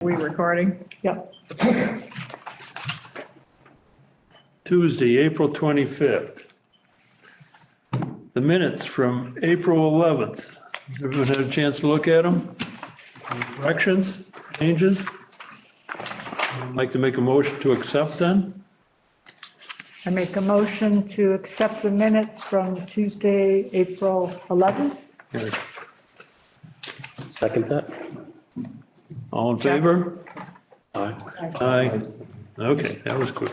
We recording? Yep. Tuesday, April 25th. The minutes from April 11th. Everyone had a chance to look at them? Any corrections, changes? I'd like to make a motion to accept them. I make a motion to accept the minutes from Tuesday, April 11th. Second that? All in favor? Aye. Aye. Okay, that was quick.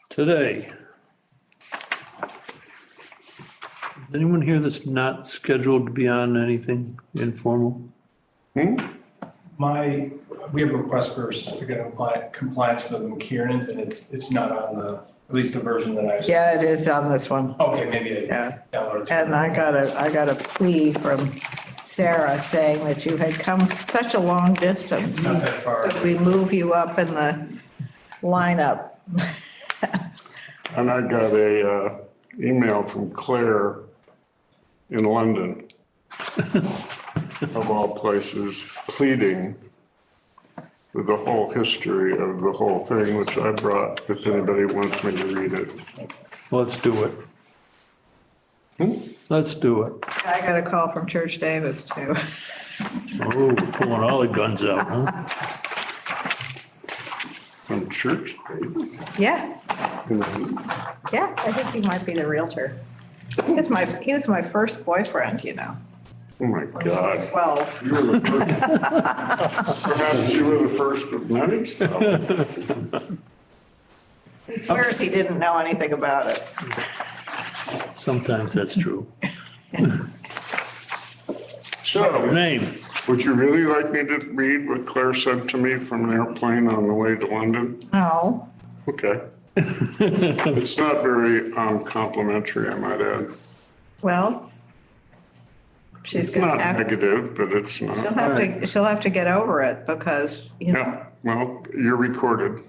Today. Is anyone here that's not scheduled to be on anything informal? We have a request for certificate of compliance for the McKiernans, and it's not on at least the version that I. Yeah, it is on this one. Okay, maybe I Yeah. downloaded. And I got a plea from Sarah saying that you had come such a long distance. Not that far. Could we move you up in the lineup? And I got a email from Claire in London, of all places, pleading with the whole history of the whole thing, which I brought, if anybody wants me to read it. Let's do it. Let's do it. I got a call from Church Davis too. Oh, pulling all the guns out, huh? From church, Yeah, yeah, I think he might be the realtor. He was my first boyfriend, you know. oh my God. Well, You were the first. Perhaps you were the first of many, so. he swears he didn't know anything about it. Sometimes that's true. So, Name? would you really like me to read what Claire said to me from an airplane on the way to London? No, Okay. It's not very complimentary, I might add. well, she's It's gonna not have, negative, but it's she'll not. have to get over it because, you know, Yeah, well, you're recorded.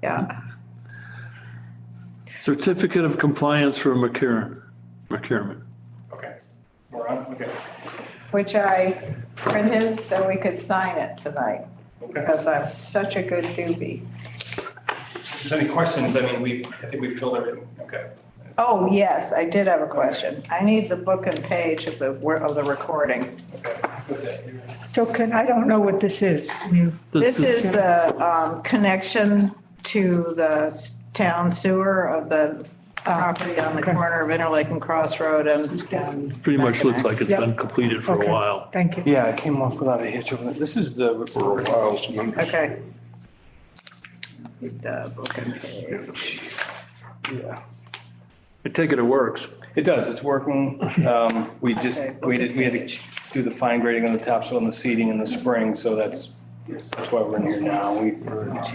yeah. Certificate of compliance for McKierman. Okay, we're on, okay. Which I printed so we could sign it tonight because I'm such a good doobie. If there's any questions, I mean, I think we filled everything, okay. Oh, yes, I did have a question. I need the book and page of the recording. Okay. So I don't know what this is. This is the connection to the town sewer of the property on the corner of Interlake and Crossroad and. Pretty much looks like it's been completed for a Okay. while. Thank you. Yeah, it came off without a hitch. This is the. For a while, some numbers. Okay. The book and page. Yeah. I take it works. It does, it's working. We just Okay. we had to do the fine grading on the topsoil and the seeding in the spring, so that's why we're in here now. It's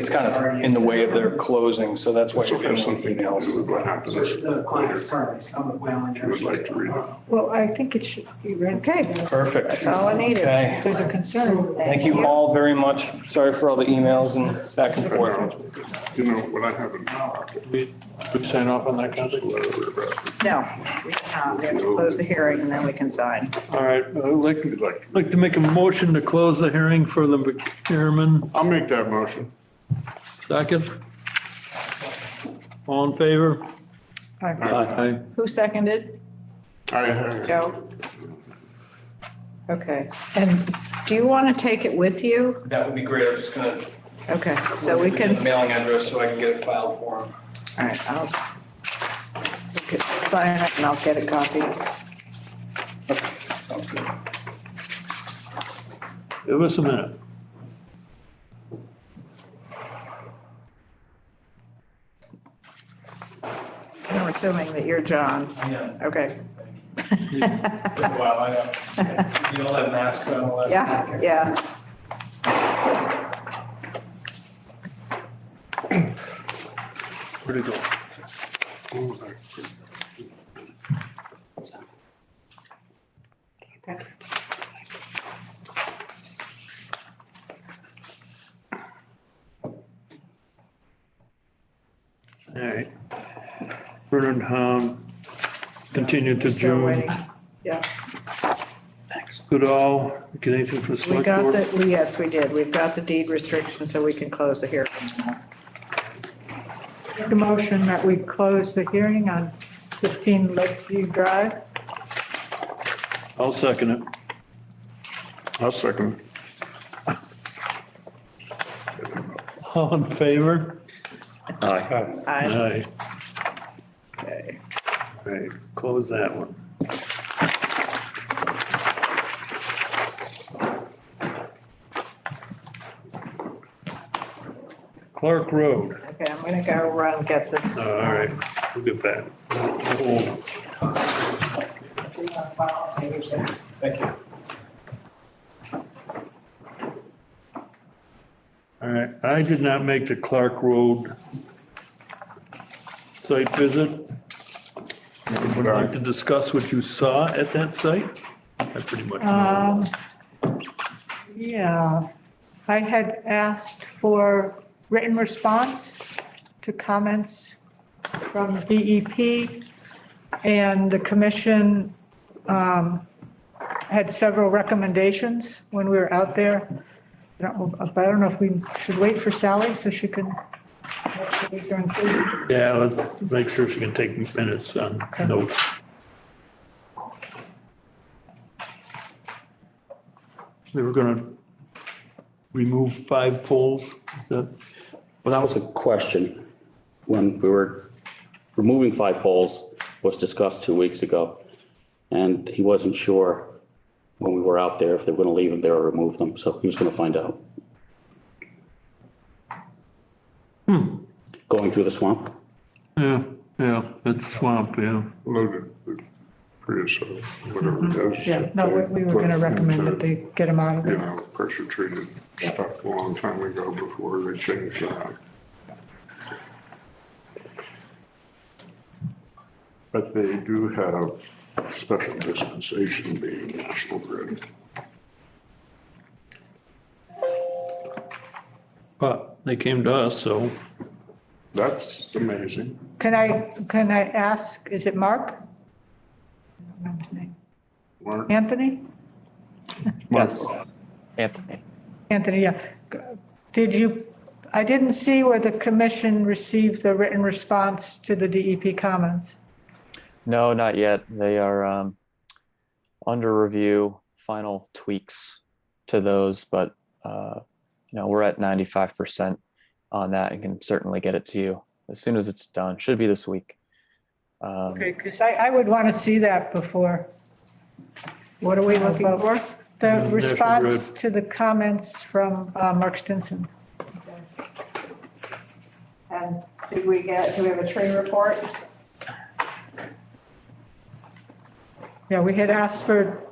kind of in the way of their closing, so that's why So you're it has getting something to emails. do with what happens later. The client's terms come with well If you would like to read it. Well, I think it should be read. Okay, Perfect. that's all I needed. Okay. There's a concern. Thank you all very much. Sorry for all the emails and back and forth. You know, what I have in my pocket, We sign off on that, Kathy? whatever about it. No, we have to close the hearing and then we can sign. All right, I'd like to make a motion to close the hearing for the McKierman. I'll make that motion. Second? All in favor? Aye. Aye. Who seconded? I, Joe? Okay, and do you want to take it with you? That would be great, I was just gonna. Okay, so we give can, you the mailing address so I can get it filed for him. all right, we could sign it and I'll get a copy. Sounds good. Give us a minute. I'm assuming that you're John. Yeah. Okay, Been a while, I know. You all have masks on the last. yeah, yeah. Where'd it go? All right. Bernard, continue to Still June. waiting. Yeah, Goodall, get anything for the we select got board? yes, we did. We've got the deed restriction, so we can close the hearing. The motion that we close the hearing on 15 Lakeview Drive. I'll second it. I'll second. All in favor? Aye. Aye. Aye. Okay. Right, close that one. Clark Road. Okay, I'm gonna go run and get this. All right, we'll get back. Hold on. Thank you. All right, I did not make the Clark Road site visit. Would you like to discuss what you saw at that site? I pretty much know. Yeah, I had asked for written response to comments from DEP, and the commission had several recommendations when we were out there. I don't know if we should wait for Sally so she can, make sure these are included. Yeah, let's make sure she can take minutes on notes. They were gonna remove 5 poles, is that? Well, that was a question when we were removing 5 poles was discussed 2 weeks ago. And he wasn't sure when we were out there if they were going to leave them there or remove them. So he was going to find out. Going through the swamp. Yeah, it's swamp, yeah. Loaded with creosote, whatever it is. Yeah, no, we were gonna recommend that they get them out of You there. know, pressure treated stuff a long time ago before they changed that. But they do have special dispensation being National Grid. But they came to us, so That's amazing. Can I ask, is it Mark? I don't remember his name. Mark? Anthony? Yes. Anthony. Anthony, yeah. I didn't see where the commission received the written response to the DEP comments. No, not yet. They are under review, final tweaks to those, but we're at 95% on that and can certainly get it to you as soon as it's done. Should be this week. Okay, because I would want to see that before. What are we looking for? The National response Grid. to the comments from Mark Stinson. And do we have a tree report? Yeah, we had asked for,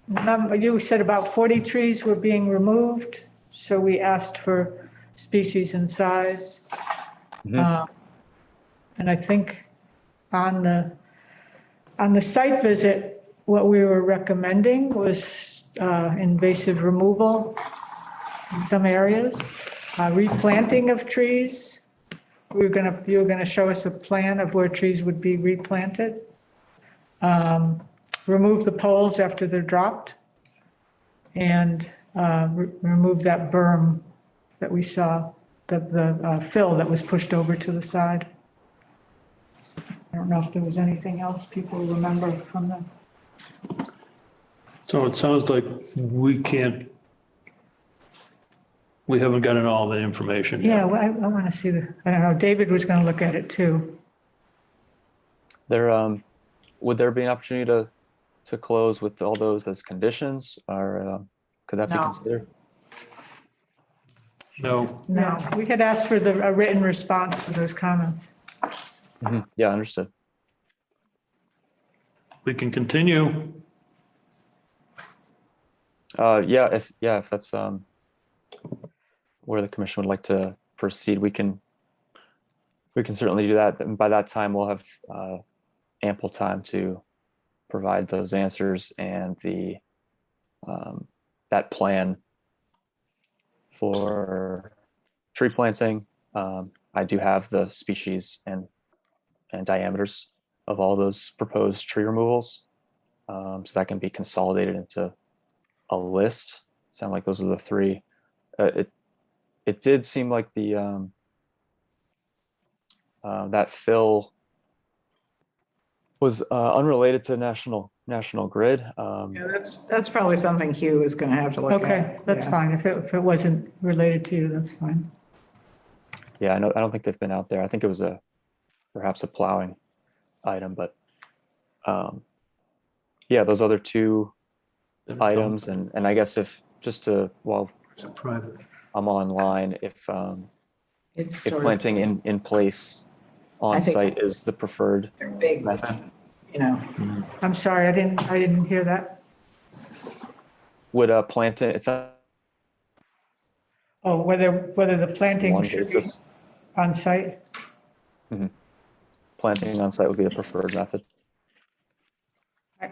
you said about 40 trees were being removed, so we asked for species and size. And I think on the site visit, what we were recommending was invasive removal in some areas, replanting of trees. You were gonna show us a plan of where trees would be replanted. Remove the poles after they're dropped, and remove that berm that we saw, the fill that was pushed over to the side. I don't know if there was anything else people remember from the, so it sounds like we haven't gotten all the information yeah, yet. well, I want to see I don't know, David was going to look at it too. Would there be an opportunity to close with all those as conditions, or could that be No. considered? No, No, we had asked for a written response to those comments. Yeah, understood. we can continue. Yeah, if that's where the commission would like to proceed, we can certainly do that. And by that time, we'll have ample time to provide those answers and that plan for tree planting. I do have the species and diameters of all those proposed tree removals. So that can be consolidated into a list. Sound like those are the three. It did seem like the that fill was unrelated to National Grid. Yeah, that's probably something Hugh is going to have to look at. Okay, that's Yeah. fine. If it wasn't related to you, that's fine. Yeah, I don't think they've been out there. I think it was perhaps a plowing item, but yeah, those other two items, and I guess if just to while It's a private. I'm online, if It's if sort of, planting in place I on think- site is the preferred they're big, method, you know. I'm sorry, I didn't hear that. would planting it's not Oh, whether the planting one should be basis. on site? Planting on site would be the preferred method.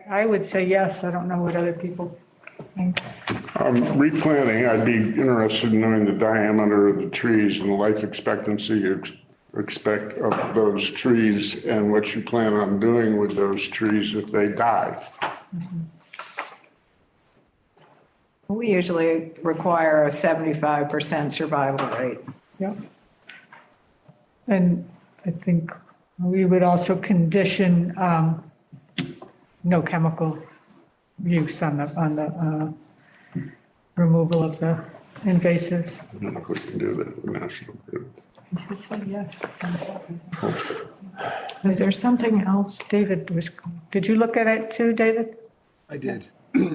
I would say yes. I don't know what other people think. Replanting, I'd be interested in knowing the diameter of the trees and the life expectancy you expect of those trees and what you plan on doing with those trees if they die. We usually require a 75% survival rate. Yeah. And I think we would also condition no chemical use on the removal of the invasives. I don't know if we can do that with National Grid. Yes. Is there something else? Did you look at it too, David? I did.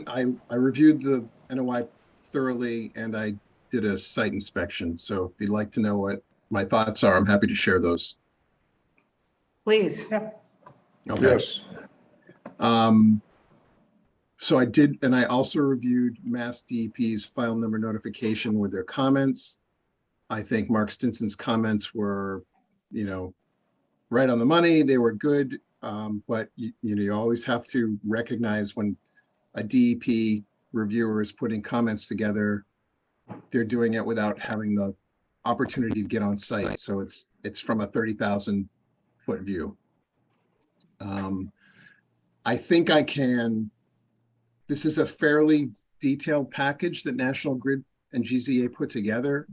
I reviewed the NOI thoroughly and I did a site inspection. So if you'd like to know what my thoughts are, I'm happy to share those. Please. Yeah. Okay. Yes. So I did, and I also reviewed Mass DEP's file number notification with their comments. I think Mark Stinson's comments were, right on the money. They were good. But you always have to recognize when a DEP reviewer is putting comments together, they're doing it without having the opportunity to get on site. So it's from a 30,000-foot view. I think this is a fairly detailed package that National Grid and GZA put together.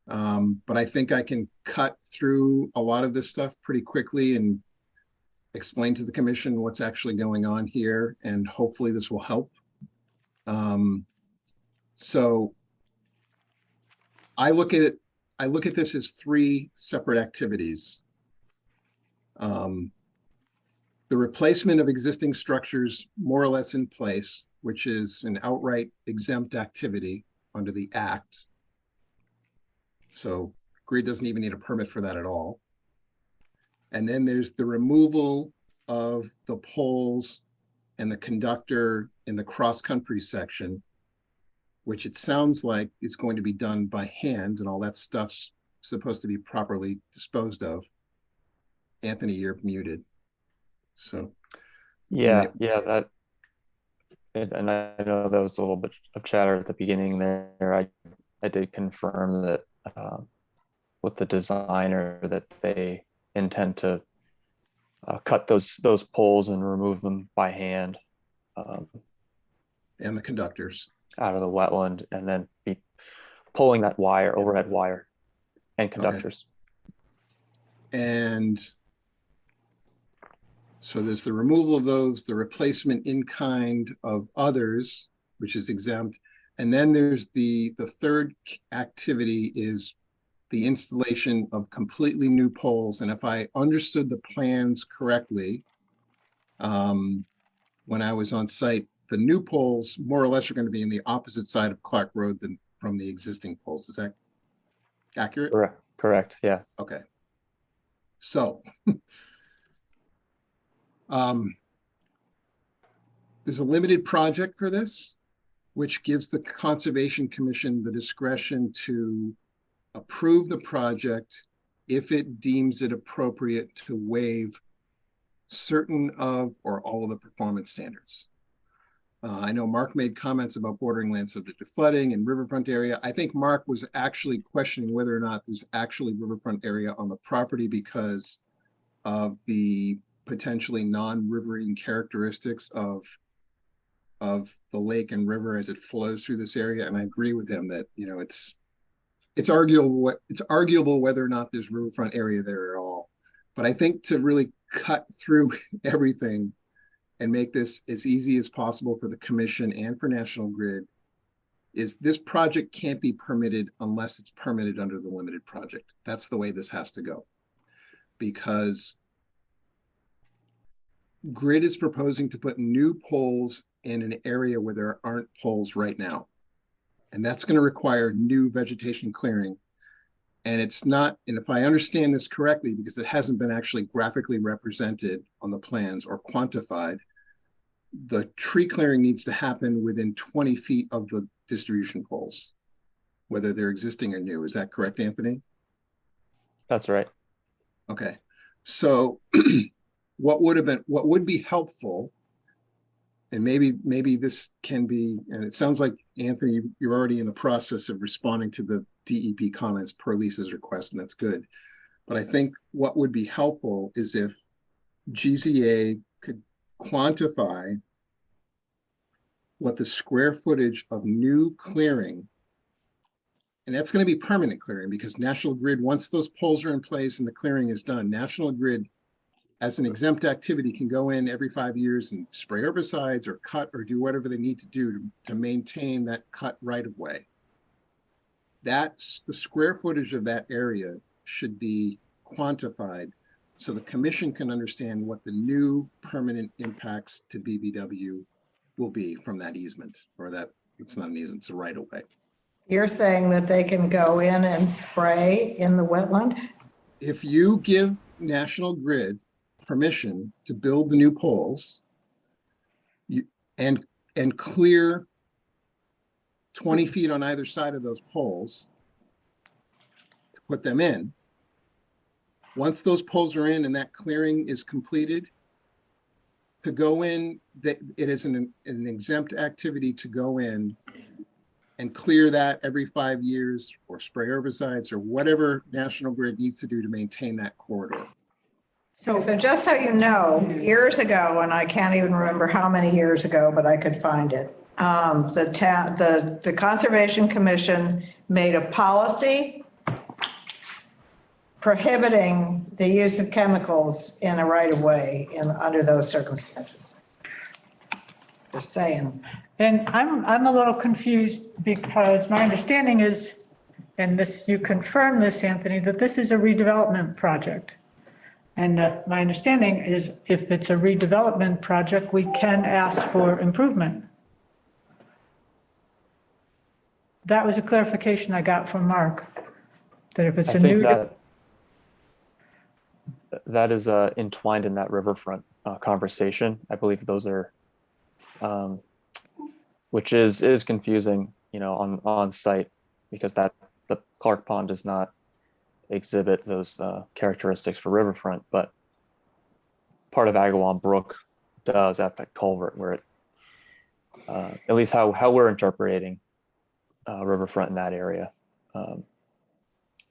But I think I can cut through a lot of this stuff pretty quickly and explain to the commission what's actually going on here, and hopefully this will help. So I look at this as three separate activities. The replacement of existing structures more or less in place, which is an outright exempt activity under the Act. So Grid doesn't even need a permit for that at all. And then there's the removal of the poles and the conductor in the cross-country section, which it sounds like is going to be done by hand, and all that stuff's supposed to be properly disposed of. Anthony, you're muted. So. Yeah, and I know that was a little bit of chatter at the beginning there. I did confirm that with the designer that they intend to cut those poles and remove them by hand. And the conductors. Out of the wetland, and then be pulling that overhead wire and conductors. Okay. And so there's the removal of those, the replacement in kind of others, which is exempt. And then there's the third activity is the installation of completely new poles. And if I understood the plans correctly, when I was on site, the new poles more or less are going to be in the opposite side of Clark Road than from the existing poles. Is that accurate? Correct. Yeah. Okay. So there's a limited project for this, which gives the Conservation Commission the discretion to approve the project if it deems it appropriate to waive certain of or all of the performance standards. I know Mark made comments about bordering land subject to flooding and riverfront area. I think Mark was actually questioning whether or not there's actually riverfront area on the property because of the potentially non-riverine characteristics of the lake and river as it flows through this area. And I agree with him that, you know, it's arguable whether or not there's riverfront area there at all. But I think to really cut through everything and make this as easy as possible for the commission and for National Grid is this project can't be permitted unless it's permitted under the limited project. That's the way this has to go. Because Grid is proposing to put new poles in an area where there aren't poles right now. And that's going to require new vegetation clearing. And it's not, and if I understand this correctly, because it hasn't been actually graphically represented on the plans or quantified, the tree clearing needs to happen within 20 feet of the distribution poles, whether they're existing or new. Is that correct, Anthony? That's right. Okay. So what would be helpful, and maybe this can be, and it sounds like, Anthony, you're already in the process of responding to the DEP comments per Lisa's request, and that's good. But I think what would be helpful is if GZA could quantify what the square footage of new clearing, and that's going to be permanent clearing, because National Grid, once those poles are in place and the clearing is done, National Grid, as an exempt activity, can go in every 5 years and spray herbicides or cut or do whatever they need to do to maintain that cut right of way. That's the square footage of that area should be quantified so the commission can understand what the new permanent impacts to BBW will be from that easement, or that, it's not an easement, it's a right of way. You're saying that they can go in and spray in the wetland? If you give National Grid permission to build the new poles and clear 20 feet on either side of those poles, to put them in, once those poles are in and that clearing is completed, to go in, it is an exempt activity to go in and clear that every 5 years, or spray herbicides, or whatever National Grid needs to do to maintain that corridor. So just so you know, years ago, and I can't even remember how many years ago, but I could find it, the Conservation Commission made a policy prohibiting the use of chemicals in a right-of-way under those circumstances. Just saying. And I'm a little confused because my understanding is, and this, you confirm this, Anthony, that this is a redevelopment project. And my understanding is if it's a redevelopment project, we can ask for improvement. That was a clarification I got from Mark, that if it's I a think new. that is entwined in that riverfront conversation. I believe those are, which is confusing, you know, on site, because the Clark Pond does not exhibit those characteristics for riverfront, but part of Agawam Brook does at the culvert, where it, at least how we're interpreting riverfront in that area.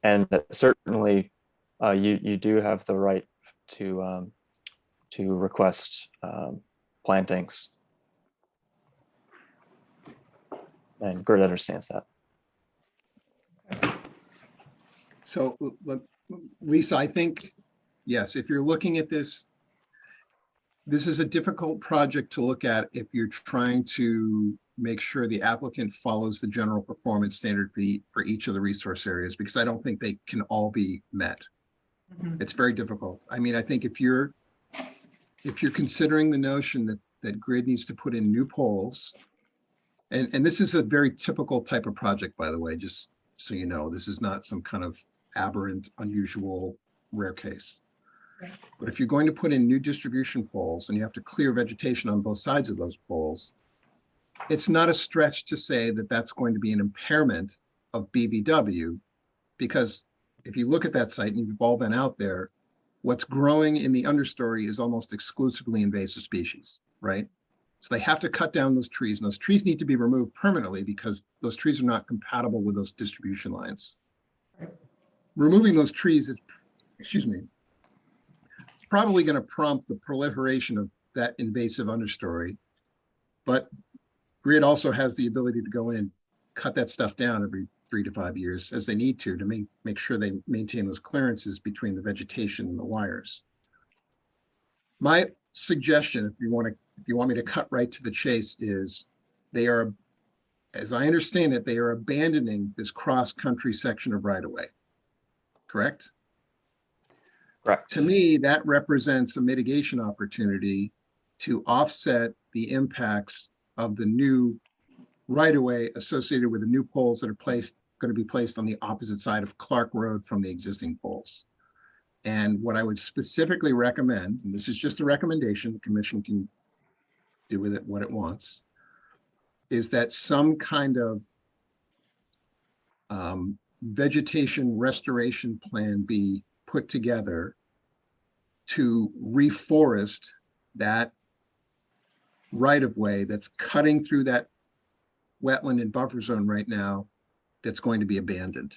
And certainly you do have the right to request plantings, and Grid understands that. So Lisa, I think, yes, if you're looking at this, this is a difficult project to look at if you're trying to make sure the applicant follows the general performance standard for each of the resource areas, because I don't think they can all be met. Mm-hmm. It's very difficult. I mean, I think if you're considering the notion that Grid needs to put in new poles, and this is a very typical type of project, by the way, just so you know, this is not some kind of aberrant, unusual, rare case. But if you're going to put in new distribution poles and you have to clear vegetation on both sides of those poles, it's not a stretch to say that that's going to be an impairment of BBW, because if you look at that site, and you've all been out there, what's growing in the understory is almost exclusively invasive species, right? So they have to cut down those trees, and those trees need to be removed permanently because those trees are not compatible with those distribution lines. Removing those trees is, probably going to prompt the proliferation of that invasive understory. But Grid also has the ability to go in and cut that stuff down every 3 to 5 years as they need to make sure they maintain those clearances between the vegetation and the wires. My suggestion, if you want me to cut right to the chase, is they are, as I understand it, they are abandoning this cross-country section of right-of-way. Correct? Correct. To me, that represents a mitigation opportunity to offset the impacts of the new right-of-way associated with the new poles that are going to be placed on the opposite side of Clark Road from the existing poles. And what I would specifically recommend, and this is just a recommendation, the commission can do with it what it wants, is that some kind of vegetation restoration plan be put together to reforest that right-of-way that's cutting through that wetland and buffer zone right now that's going to be abandoned.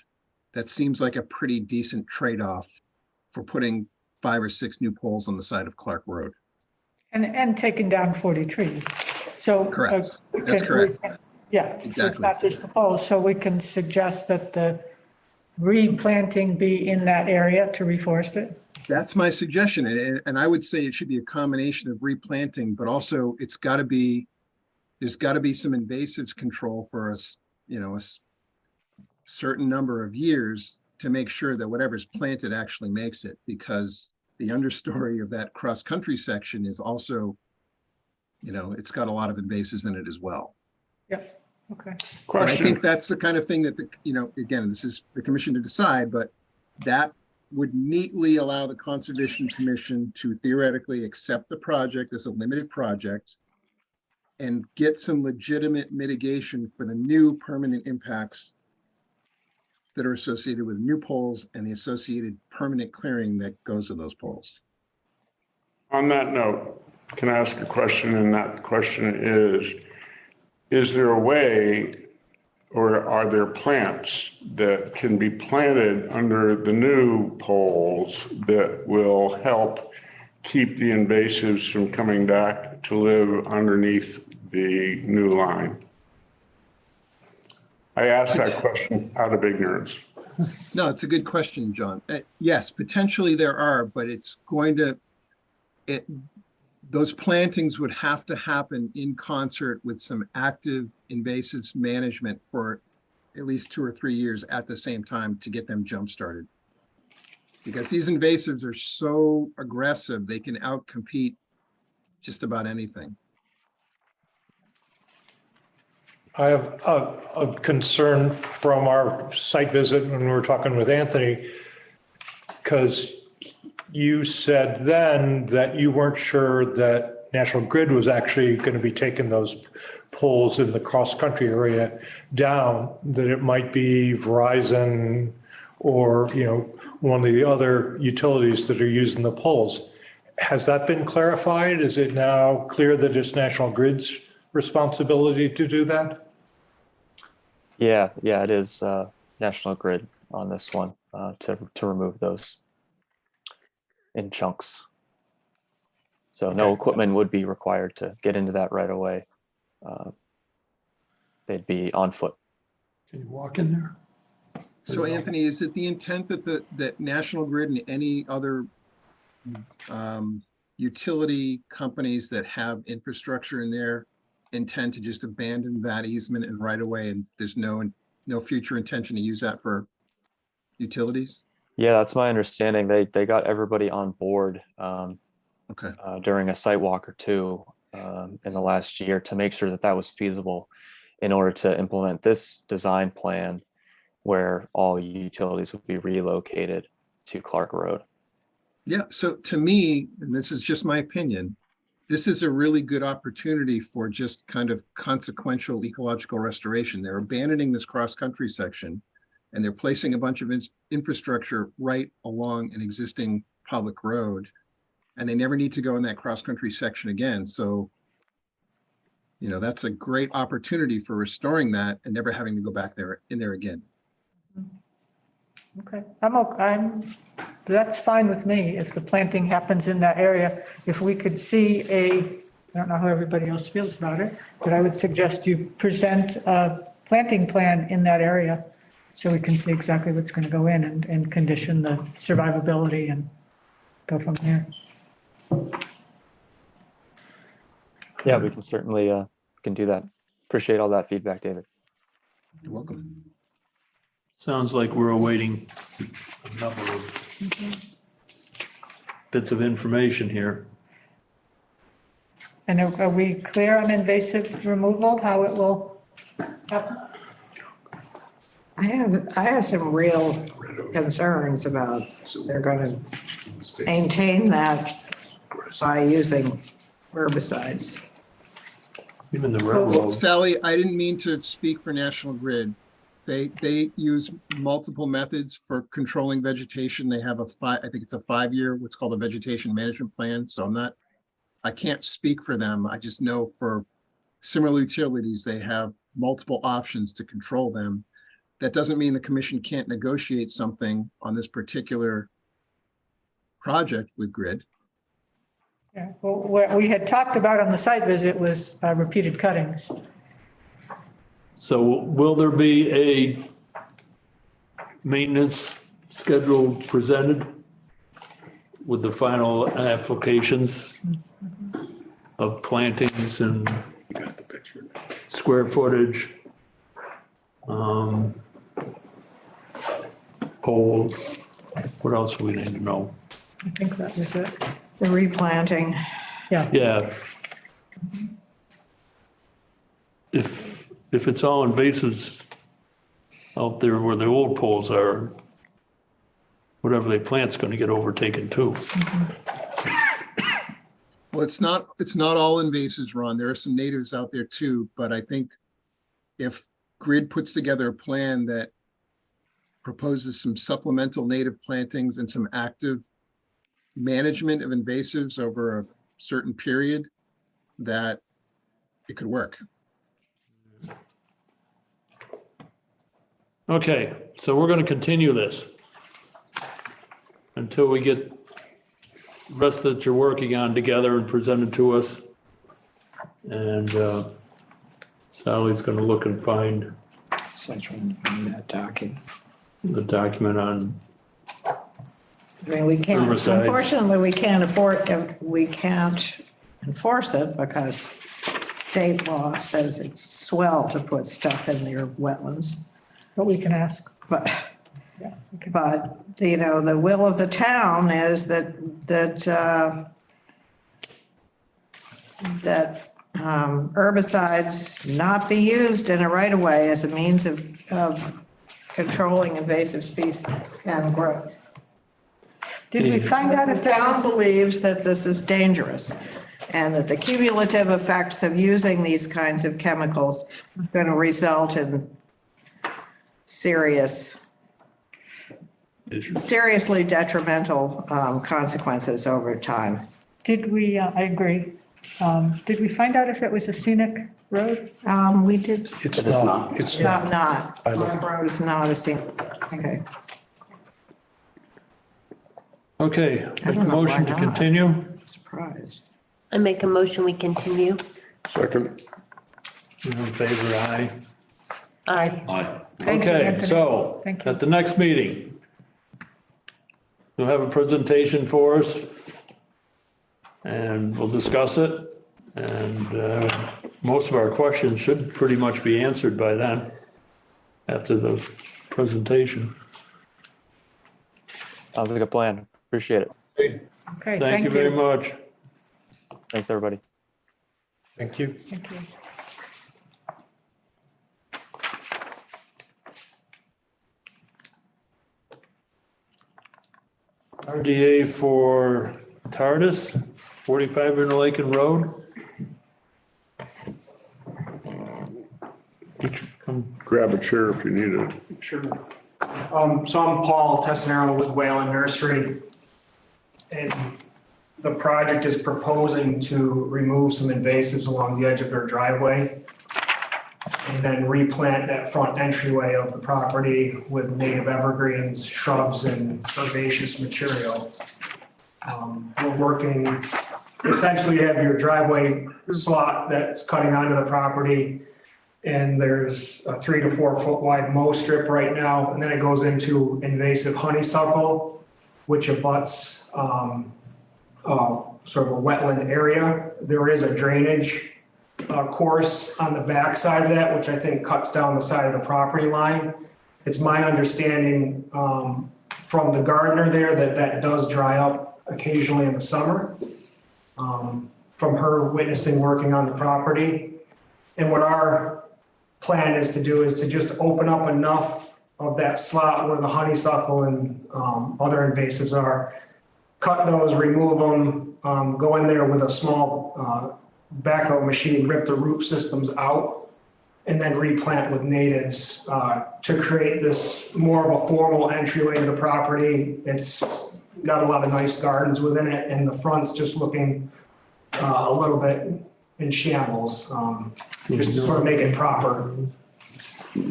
That seems like a pretty decent trade-off for putting 5 or 6 new poles on the side of Clark Road. And taking down 40 trees. So. Correct. That's correct. Yeah, so it's Exactly. not just the poles, so we can suggest that the replanting be in that area to reforest it? That's my suggestion. And I would say it should be a combination of replanting, but also there's got to be some invasives control for us, a certain number of years to make sure that whatever's planted actually makes it, because the understory of that cross-country section is also, it's got a lot of invasives in it as well. Yep, okay. And I Question. think that's the kind of thing that, again, this is the commission to decide, but that would neatly allow the Conservation Commission to theoretically accept the project as a limited project and get some legitimate mitigation for the new permanent impacts that are associated with new poles and the associated permanent clearing that goes with those poles. On that note, can I ask a question? And that question is there a way, or are there plants that can be planted under the new poles that will help keep the invasives from coming back to live underneath the new line? I asked that question out of ignorance. No, it's a good question, John. Yes, potentially there are, but those plantings would have to happen in concert with some active invasives management for at least 2 or 3 years at the same time to get them jump started. Because these invasives are so aggressive, they can outcompete just about anything. I have a concern from our site visit when we were talking with Anthony, because you said then that you weren't sure that National Grid was actually going to be taking those poles in the cross-country area down, that it might be Verizon or, one of the other utilities that are using the poles. Has that been clarified? Is it now clear that it's National Grid's responsibility to do that? Yeah, it is National Grid on this one to remove those in chunks. So no equipment would be required to get into that right away. They'd be on foot. Can you walk in there? So Anthony, is it the intent that National Grid and any other utility companies that have infrastructure in there intend to just abandon that easement and right away, and there's no future intention to use that for utilities? Yeah, that's my understanding. They got everybody on board Okay. during a site walk or two in the last year to make sure that was feasible in order to implement this design plan where all utilities would be relocated to Clark Road. Yeah, so to me, and this is just my opinion, this is a really good opportunity for just kind of consequential ecological restoration. They're abandoning this cross-country section and they're placing a bunch of infrastructure right along an existing public road, and they never need to go in that cross-country section again. So, that's a great opportunity for restoring that and never having to go back in there again. Okay, I'm That's fine with me, if the planting happens in that area. If we could see I don't know how everybody else feels about it, but I would suggest you present a planting plan in that area so we can see exactly what's going to go in and condition the survivability and go from there. Yeah, we can certainly can do that. Appreciate all that feedback, David. You're welcome. Sounds like we're awaiting a number of bits of information here. And are we clear on invasive removal, how it will happen? I have some real concerns about they're going to maintain that by using herbicides. Even the railroad. Sally, I didn't mean to speak for National Grid. They use multiple methods for controlling vegetation. They have I think it's a 5-year, what's called a vegetation management plan. So I can't speak for them. I just know for similar utilities, they have multiple options to control them. That doesn't mean the commission can't negotiate something on this particular project with Grid. Yeah, well, what we had talked about on the site visit was repeated cuttings. So will there be a maintenance schedule presented with the final applications of plantings and square footage? Poles, what else do we need to know? I think that was it. The replanting. Yeah. Yeah. If it's all invasives out there where the old poles are, whatever they plant's gonna get overtaken too. Well, it's not all invasives, Ron. There are some natives out there too, but I think if Grid puts together a plan that proposes some supplemental native plantings and some active management of invasives over a certain period, that it could work. Okay, so we're gonna continue this until we get the rest that you're working on together and present it to us. And Sally's gonna look and find Such one, that document. the document on, I mean, we can't, Herbicides. unfortunately, we can't enforce it because state law says it's swell to put stuff in your wetlands. But we can ask. But, Yeah, we can. you know, the will of the town is that herbicides not be used in a right of way as a means of controlling invasive species and growth. Did we find out The if that town was, believes that this is dangerous and that the cumulative effects of using these kinds of chemicals are going to result in seriously detrimental consequences over time. did we, I agree. Did we find out if it was a scenic road? We did, It's not. It's not. not, our road is not a scenic, okay. okay, I make a don't know motion why to not. continue. Surprised. I make a motion, we continue. Second. In favor, aye. Aye. Thank you, Okay, Anthony. so Thank you. at the next meeting, you'll have a presentation for us and we'll discuss it. And most of our questions should pretty much be answered by then after the presentation. Sounds like a plan. Appreciate it. Okay, Thank you very much. Thanks, everybody. Thank you. Thank you. RDA for TARDIS, 45 Interlaken Road. Grab a chair if you need it. Sure. So I'm Paul Tessanaro with Whalen Nursery. And the project is proposing to remove some invasives along the edge of their driveway. and then replant that front entryway of the property with native evergreens, shrubs, and herbaceous material. We're working, essentially you have your driveway slot that's cutting onto the property, and there's a 3 to 4 foot wide mow strip right now, and then it goes into invasive honeysuckle, which abuts sort of a wetland area. There is a drainage course on the back side of that, which I think cuts down the side of the property line. It's my understanding from the gardener there that that does dry up occasionally in the summer, from her witnessing working on the property. And what our plan is to do is to just open up enough of that slot where the honeysuckle and other invasives are, cut those, remove them, go in there with a small backhoe machine, rip the root systems out, and then replant with natives to create this more of a formal entryway to the property. It's got a lot of nice gardens within it, and the front's just looking a little bit in shambles, just to sort of make it proper.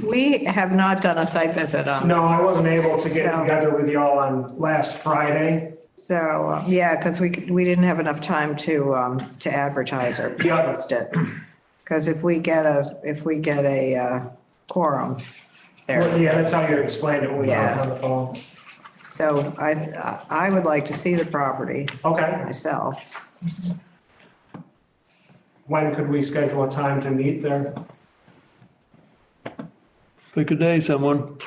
We have not done a site visit on. No, I wasn't able to get So- together with y'all on last Friday. So, yeah, because we didn't have enough time to advertise or post it. Because if we get a quorum Well, there. yeah, that's how you explained it when we talked Yeah. on the phone. So I would like to see the property Okay, myself. when could we schedule a time to meet there? Pick a day, someone.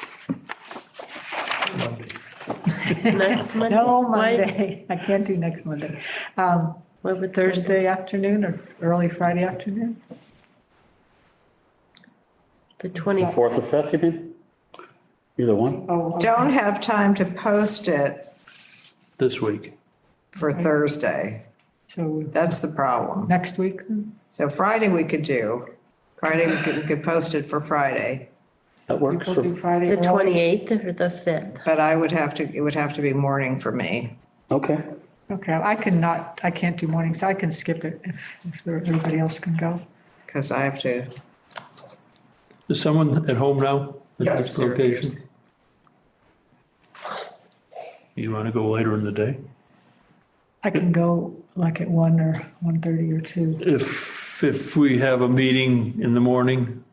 Next Monday? No, Why- Monday. I can't do next Monday. What would Thursday afternoon or early Friday afternoon? The 24th? 4th or 5th, you mean? Either one? Oh, Don't have time to post it This week. for Thursday. so That's the problem. next week? So Friday we could do. Friday we could post it for Friday, That works. We'll do Friday. The early. 28th or the 5th? but it would have to be morning for me. Okay. Okay, I can't do mornings. I can skip it if everybody else can go. Because I have to, Is someone at home now? At Yes, this location? Syracuse. You want to go later in the day? I can go like at 1 or 1:30 or 2. If we have a meeting in the morning,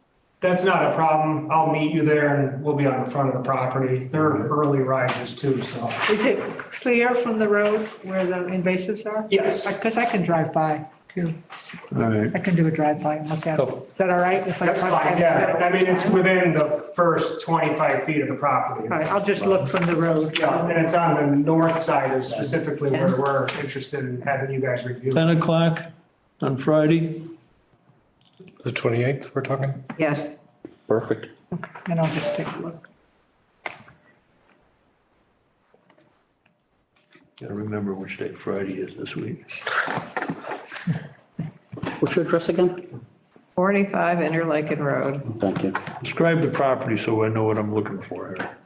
That's not a problem. I'll meet you there and we'll be on the front of the property. They're early risers too, so. Is it clear from the road where the invasives are? Yes, Because I can drive by too. all right. I can do a drive-by and look at it. Is that all right? if I- that's fine, yeah. I mean, it's within the first 25 feet of the property. All right, I'll just look from the road. Yeah, and it's on the north side is specifically where we're interested in having you guys review. 10 o'clock on Friday? The 28th, we're talking? yes, Perfect. And I'll just take a look. Gotta remember which day Friday is this week. What's your address again? 45 Interlaken Road. Thank you. Describe the property so I know what I'm looking for here.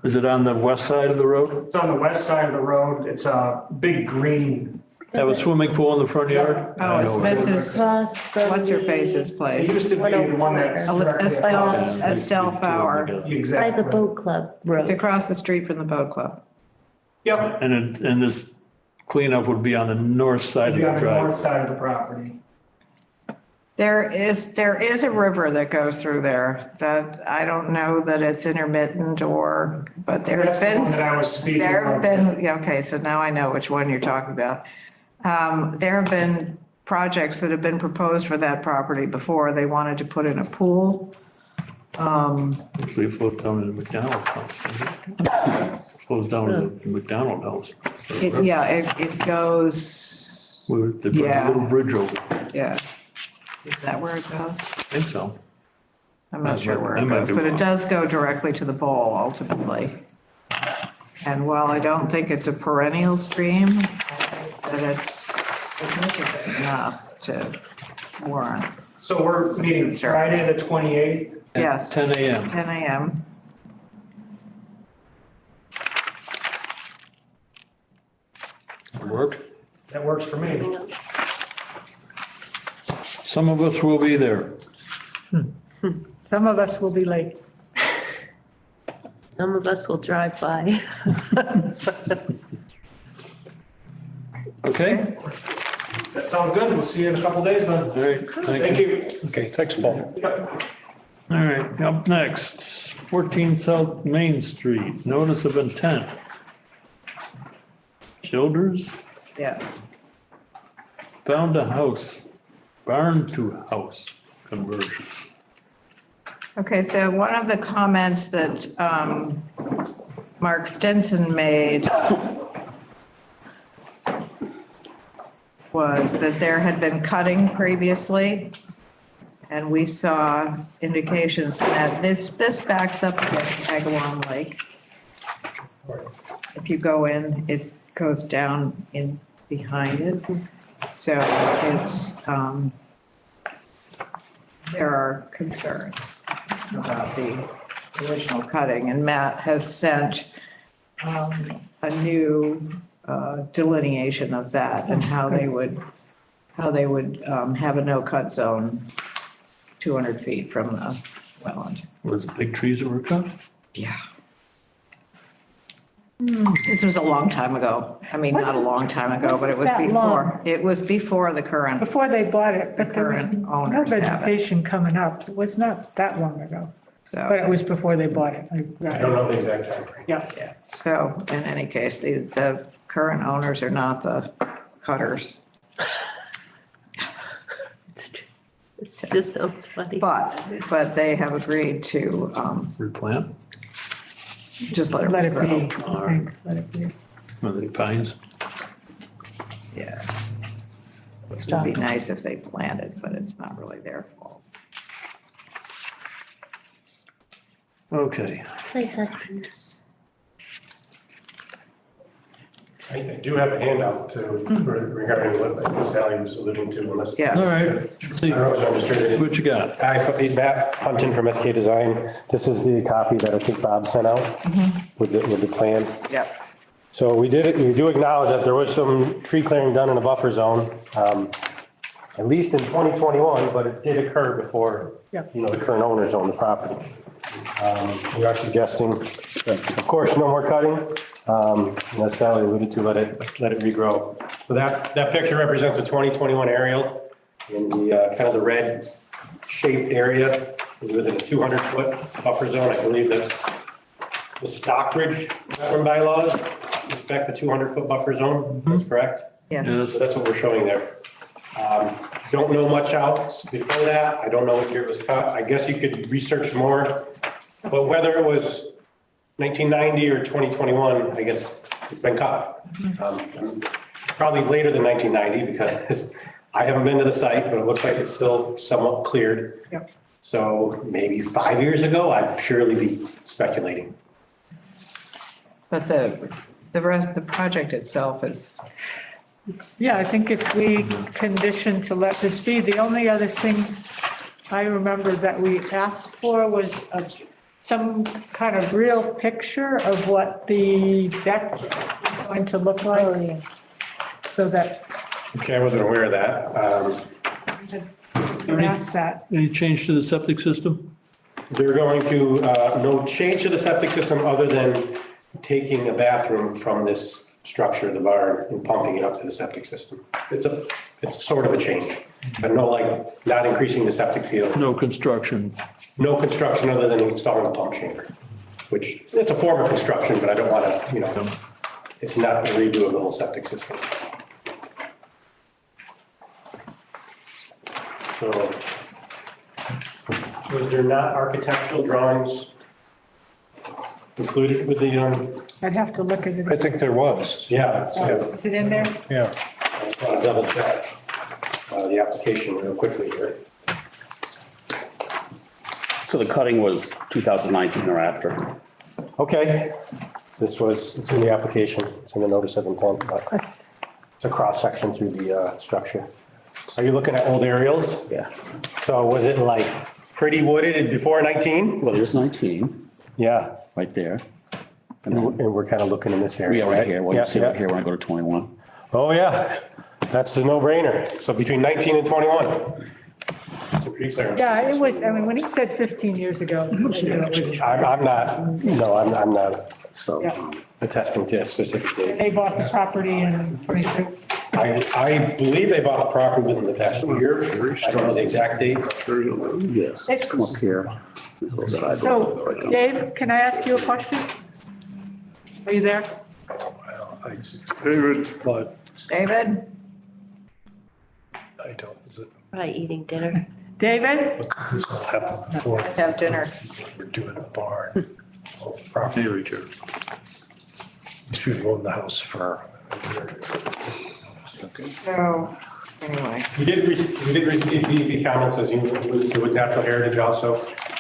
Is it on the west side of the road? It's on the west side of the road. It's a big green. Have a swimming pool in the front yard? Oh, it's Mrs., Across from what's her face's It place? used to be the one that's. Estelle Fauer. by Exactly. the boat club It's road. across the street from the boat club. Yep. And this cleanup would be on the north side of Be the on the north drive. side of the property. There is a river that goes through there that I don't know that it's intermittent but there have That's the been. one that I was speaking There have of. been, yeah, okay, so now I know which one you're talking about. There have been projects that have been proposed for that property before. They wanted to put in a pool. Actually, it flows down to the McDonald's house. doesn't it? Flows down to the McDonald house. Yeah, it goes, They put Yeah. a little bridge over, yeah. Is that where it goes? I think so. I'm not sure where I it might goes, be but it wrong. does go directly to the bowl ultimately. And while I don't think it's a perennial stream, I think that it's significant enough to warrant. So we're meeting Friday, the 28th. Yes, 10 a.m. 10 a.m. Work? That works for me. Some of us will be there. Some of us will be late. Some of us will drive by. Okay? That sounds good. We'll see you in a couple days then. All right, Thank you. Okay, thanks, Paul. All right, up next, 14 South Main Street, notice of intent. Childers Yeah. found a house, barn to house conversion. Okay, so one of the comments that Mark Stinson made was that there had been cutting previously, and we saw indications that this backs up against Agawam Lake. If you go in, it goes down in behind it. So it's, there are concerns about the original cutting, and Matt has sent a new delineation of that and how they would have a no-cut zone 200 feet from the wetland. Was it big trees that were cut? Yeah. This was a long time ago. I mean, not a long time ago, but it was Wasn't that long. before, it was before the current. Before they bought it, but there was current no owners have it. vegetation coming up. It was not that long ago, but So, it was before they bought it. I don't know the exact time frame. Yeah. yeah, so in any case, the current owners are not the cutters. It's true. It just sounds funny. But they have agreed to Replant? just let Let it it be. grow. I think. Let it be. Are they pines? Yeah. It would be nice if they planted, but it's not really their fault. Okay, I had this. I do have a handout regarding what Sally was alluding to unless. Yeah. all right. Let's see I was understood. what you got. Hi, Matt Hunton from SK Design. This is the copy that I think Bob sent out with the plan. Yep. So we do acknowledge that there was some tree clearing done in the buffer zone, at least in 2021, but it did occur before, Yep. the current owners own the property. We are suggesting, of course, no more cutting. As Sally alluded to, let it regrow. So that picture represents a 2021 aerial in the kind of the red shaped area is within a 200-foot buffer zone. I believe that's the Stockbridge wetland bylaws respect the 200-foot buffer zone. That's correct. Yes. So that's what we're showing there. Don't know much else before that. I don't know what year it was cut. I guess you could research more. But whether it was 1990 or 2021, I guess it's been cut. Probably later than 1990 because I haven't been to the site, but it looks like it's still somewhat cleared. Yep. So maybe 5 years ago, I'd purely be speculating. But the rest, the project itself is, Yeah, I think if we condition to let this be, the only other thing I remember that we asked for was some kind of real picture of what the deck is going to look like. So that Okay, I wasn't aware of that. we asked that. Any change to the septic system? They're going to, no change to the septic system other than taking a bathroom from this structure, the barn, and pumping it up to the septic system. It's sort of a change, but no, not increasing the septic field. No construction. No construction other than installing a pump chamber, which it's a form of construction, but I don't want to, it's not a redo of the whole septic system. So, was there not architectural drawings included with the, I'd have to look at I it. think there was, yeah, Is it in there? yeah. I want to double check the application real quickly here. So the cutting was 2019 or after. Okay, it's in the application, it's in the notice of intent, but it's a cross section through the structure. Are you looking at old aerials? Yeah. So was it like pretty wooded before 19? Well, there's 19 Yeah, right there. and we're kind of looking in this area. Yeah, right here. Well, you Yeah, see yeah. right here when I go to 21. Oh, yeah, that's the no-brainer. So between 19 and 21. So tree clearance. Yeah, it was, I mean, when he said 15 years ago. I'm not, no, I'm not Yeah. attesting to a specific date. They bought the property in 22. I believe they bought the property within the past year. I don't know the exact date. Yes, come up here. So, Dave, can I ask you a question? Are you there? David, But David? I don't, is it, Probably eating dinner. David? this all happened before Let's have dinner. we're doing a barn. Property. hey, Richard. These people own the house for. So, anyway, We did receive DEP comments, as you alluded to, with natural heritage also.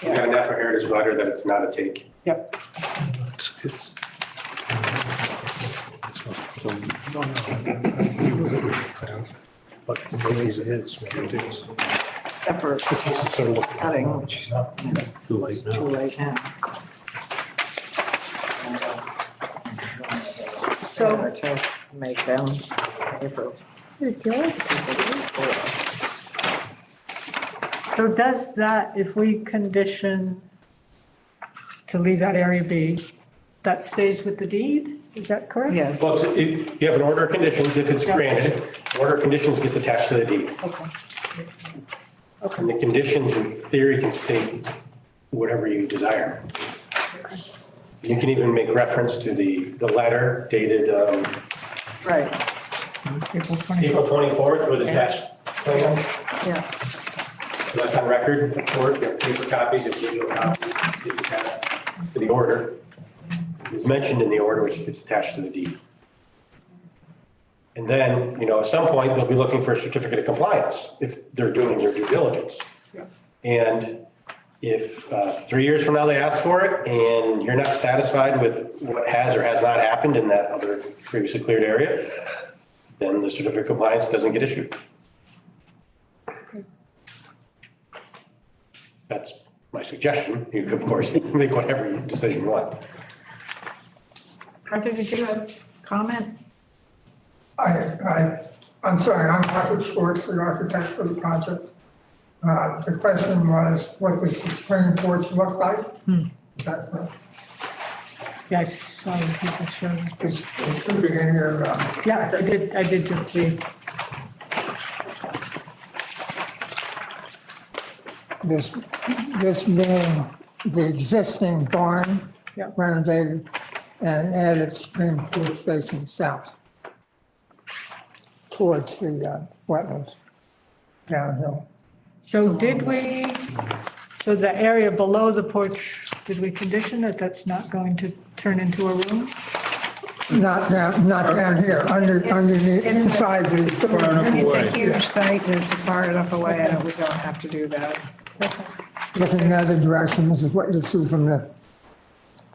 We got a natural heritage letter that it's not a take. Yep. It's. But maybe it is, maybe it is. except for cutting, which Too late is too now. late now. So, To make them pay for. It's yours. so does that, if we condition to leave that area be, that stays with the deed? Is that correct? Yes. Well, if you have an order of conditions, if it's granted, order of conditions gets attached to the deed. Okay. And the conditions in theory can state whatever you desire. You can even make reference to the letter dated Right, April April 24th. 24th with attached plan. yeah. So that's on record, of course, we have paper copies and digital copies. It's attached to the order. It's mentioned in the order, which is attached to the deed. And then, at some point, they'll be looking for a certificate of compliance if they're doing their due diligence. And if 3 years from now they ask for it and you're not satisfied with what has or has not happened in that other previously cleared area, then the certificate of compliance doesn't get issued. That's my suggestion. You could, of course, make whatever decision you want. Arthur, did you have a comment? I'm sorry, I'm Arthur Schwartz, the architect for the project. The question was, what does the screen porch look like? Is that correct? Yeah, I saw the people showing. It should be in your, Yeah, I did just see. this being the existing barn Yeah. renovated and added screen porch facing south towards the wetlands downhill. So so the area below the porch, did we condition that that's not going to turn into a room? Not down here, underneath, it's- inside the. It's a huge site, and it's far enough away that we don't have to do that. Looking in the other direction, this is what you see from the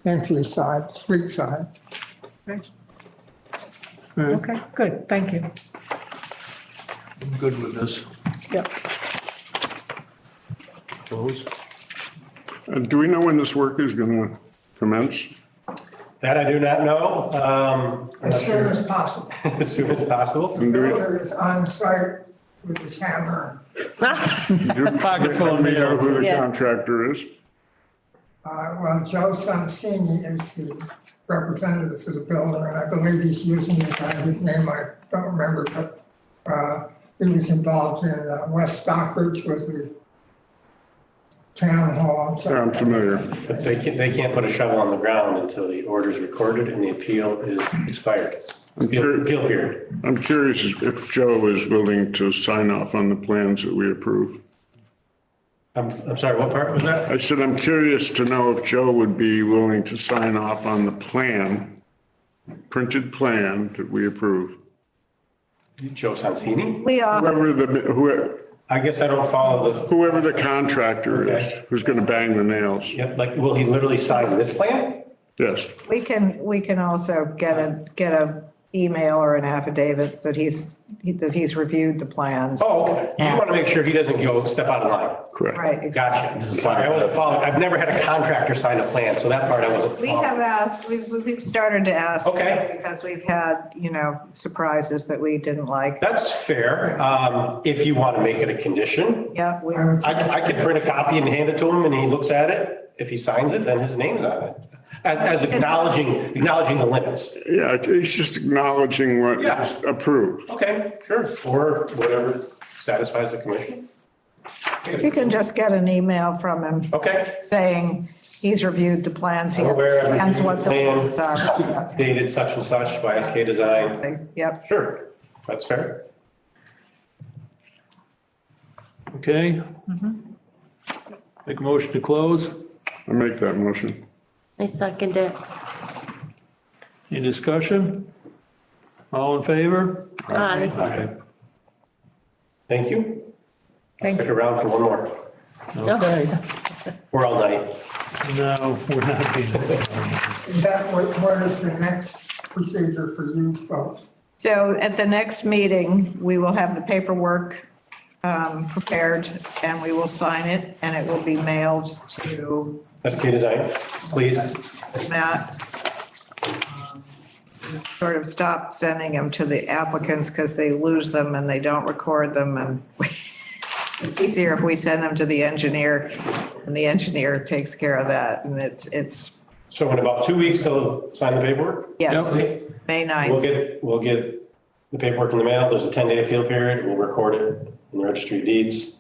entry side, street side. Okay, good, thank you. I'm good with this. Yep. Close. do we know when this work is going to commence? That I do not know. I'm not As soon sure. as possible. As soon as possible. And do we- Builder is on site with his hammer. Pocket full of Do we know nails. who the Yeah. contractor is? Well, Joe Sansini is the representative for the builder, and I believe he's using the guy whose name I don't remember, but he was involved in West Stockbridge with the town hall. Yeah, I'm familiar. But they can't put a shovel on the ground until the order is recorded and the appeal is expired. Appeal period. I'm curious if Joe is willing to sign off on the plans that we approve. I'm sorry, what part was that? I said, I'm curious to know if Joe would be willing to sign off on the plan, printed plan that we approve. Joe Sansini? We are, I guess I don't follow Whoever the contractor is, Okay. who's going to bang the nails. will he literally sign this plan? Yes. we can also get a email or an affidavit that he's reviewed the plans. Oh, okay. You want to make sure he doesn't go step out of line. Correct. Right. Gotcha. Sorry, I wasn't following. I've never had a contractor sign a plan, so that part I wasn't We following. have asked, we've started to ask. Okay. Because we've had, surprises that we didn't like. That's fair. If you want to make it a condition, Yeah, I could print a copy and hand it to him and he looks at it. If he signs it, then his name's on it. As acknowledging the limits. Yeah, it's just acknowledging what Yeah. is approved. Okay, sure. Or whatever satisfies the commission. if you can just get an email from him. Okay. Saying he's reviewed the plans, he I'm aware I've understands reviewed what the the plan. plans are. Dated such and such by SK Design. Yep. Sure, that's fair. Okay? Make a motion to close. I make that motion. I second it. Any discussion? All in favor? Aye. Okay. Thank you. Thank Stick around for one more. Okay. We're all night. No, we're not being. Is that what is the next procedure for you folks? So at the next meeting, we will have the paperwork prepared and we will sign it and it will be mailed to SK Design, please. Matt. Sort of stop sending them to the applicants because they lose them and they don't record them and it's easier if we send them to the engineer and the engineer takes care of that and it's. So in about 2 weeks, they'll sign the paperwork? Yes, Okay. May 9th. We'll get the paperwork in the mail. There's a 10-day appeal period. We'll record it in the registry of deeds.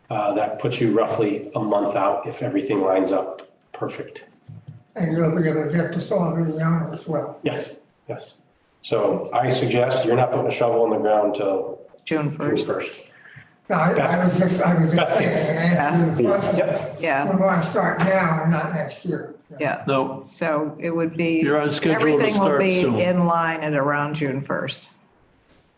That puts you roughly a month out if everything lines up perfect. And you'll be able to get this all to the owner as well. Yes, yes. So I suggest you're not putting a shovel in the ground till June June 1st. 1st. No, I was just Best saying, case. and answering the question. Yep. Yeah, We want to start now and not next year. yeah. No, So it would be. You're on schedule to Everything will start be soon. in line at around June 1st.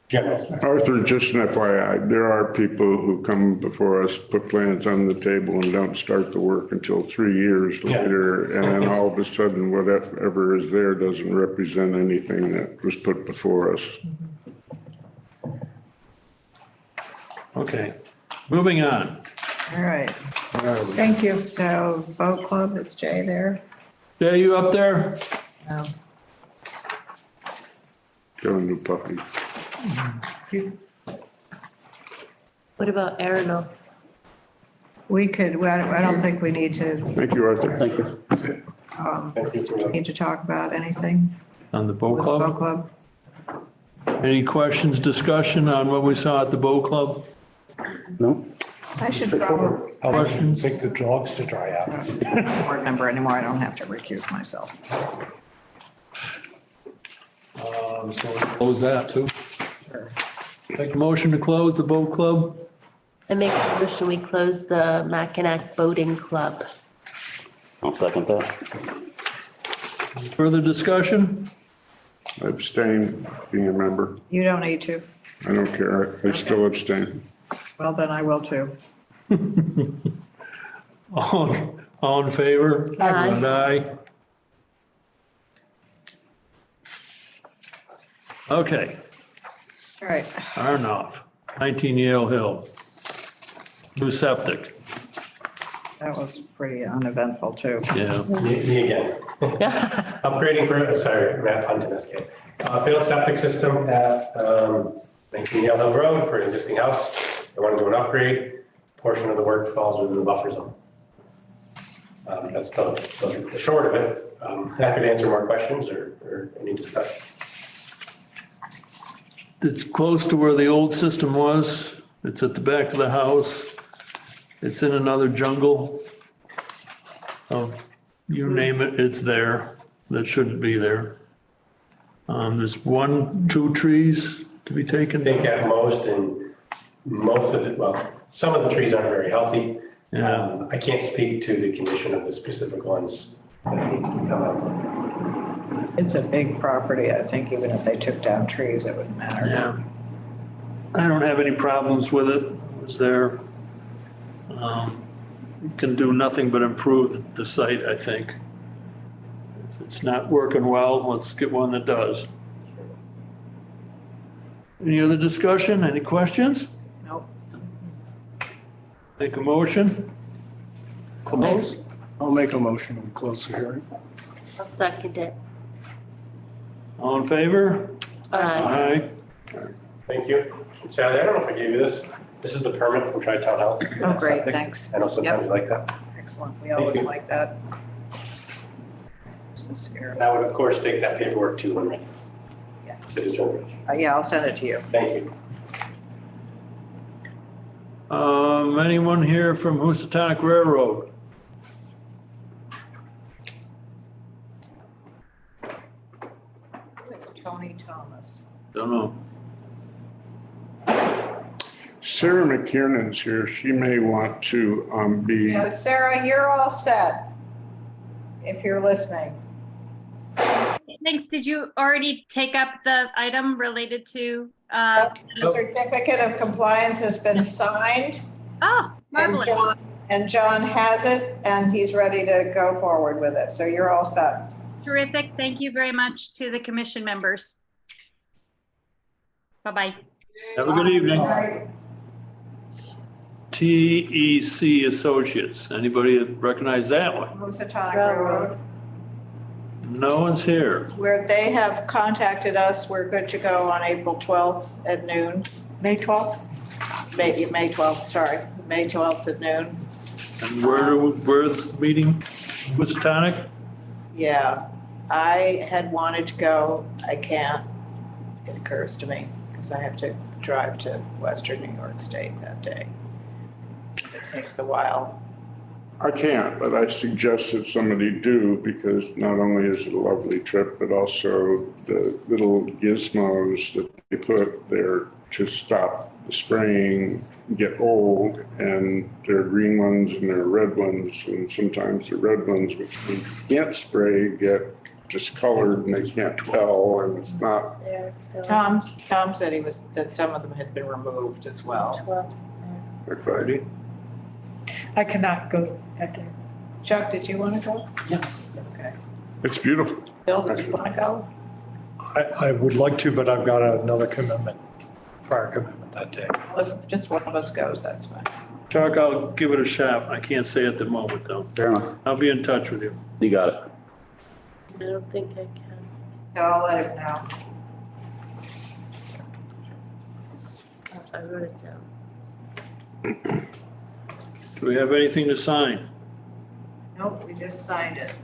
General. Arthur, just an FYI, there are people who come before us, put plans on the table and don't start the work until 3 years Yeah. later. And then all of a sudden, whatever is there doesn't represent anything that was put before us. okay. Moving on. All right. Thank you. So boat club, is Jay there? Jay, you up there? No. Got a new puppy. What about Arundel? We could, well, I don't think we need to, Thank you, Arthur. Thank you. Thank you for that. need to talk about anything On the boat with the boat club? club. Any questions, discussion on what we saw at the boat club? No? I should probably, Questions? Take the dogs to dry out. I don't board member anymore, I don't have to recuse myself. So we'll close that too. Make a motion to close the boat club? I make a motion, we close the Mackinac Boating Club. I'll second that. Further discussion? I abstain, being a member. You don't need to. I don't care. I still abstain. Well, then I will too. All in favor? Aye. And aye. Okay, All right. Arnoff, 19 Yale Hill. New septic, That was pretty uneventful too. yeah. Me again. Upgrading for, sorry, Matt Punton, SK. Failed septic system at 19 Yale Hill Road for an existing house. They want to do an upgrade. Portion of the work falls within the buffer zone. That's the short of it. Happy to answer more questions or any discussion. It's close to where the old system was. It's at the back of the house. It's in another jungle of, you name it, it's there. That shouldn't be there. There's 2 trees to be taken. I think at most, and most of it, well, some of the trees aren't very healthy. Yeah. I can't speak to the condition of the specific ones that need to be come out. It's a big property. I think even if they took down trees, it wouldn't matter. Yeah. I don't have any problems with it. It's there. It can do nothing but improve the site, I think. If it's not working well, let's get one that does. Any other discussion? Any questions? Nope. Make a motion? Close? I'll make a motion to close the hearing. I'll second it. All in favor? Aye. Thank you. And Sally, I don't know if I gave you this. This is the permit from Tri-Town Health. Oh, great, thanks. I know sometimes you like that. Excellent, we always you. like that. This is scary. That would, of course, take that paperwork to Lynn, Yes. City of Stockbridge. Yeah, I'll send it to you. Thank you. Anyone here from Housatonic Railroad? It's Tony Thomas. Don't know. Sarah McKiernan's here. She may want to be, Yeah, Sarah, you're all set. If you're listening. Thanks. Did you already take up the item related to? The certificate of compliance has been signed. Oh, marvelous. And John has it, and he's ready to go forward with it. So you're all set. Terrific. Thank you very much to the commission members. Bye-bye. Have a good evening. TEC Associates. Anybody recognize that one? Housatonic Railroad, No one's here. where they have contacted us. We're good to go on April 12th at noon. May 12th? May 12th, sorry. May 12th at noon. And where's the meeting? Housatonic? Yeah, I had wanted to go. I can't. It occurs to me because I have to drive to Western New York State that day. It takes a while. I can't, but I suggest that somebody do, because not only is it a lovely trip, but also the little gizmos that they put there to stop the spraying get old, and there are green ones and there are red ones, and sometimes the red ones, which we can't spray, get discolored and they can't tell, and it's not. Tom said that some of them had been removed as well. Friday? I cannot go that day. Chuck, did you want to go? Yeah. Okay. It's beautiful. Bill, did you want to go? I would like to, but I've got another commitment, prior commitment that day. Well, if just one of us goes, that's fine. Chuck, I'll give it a shot. I can't say at the moment, though. Fair enough. I'll be in touch with you. You got it. I don't think I can. So I'll let him know. I wrote it down. Do we have anything to sign? Nope, we just signed it.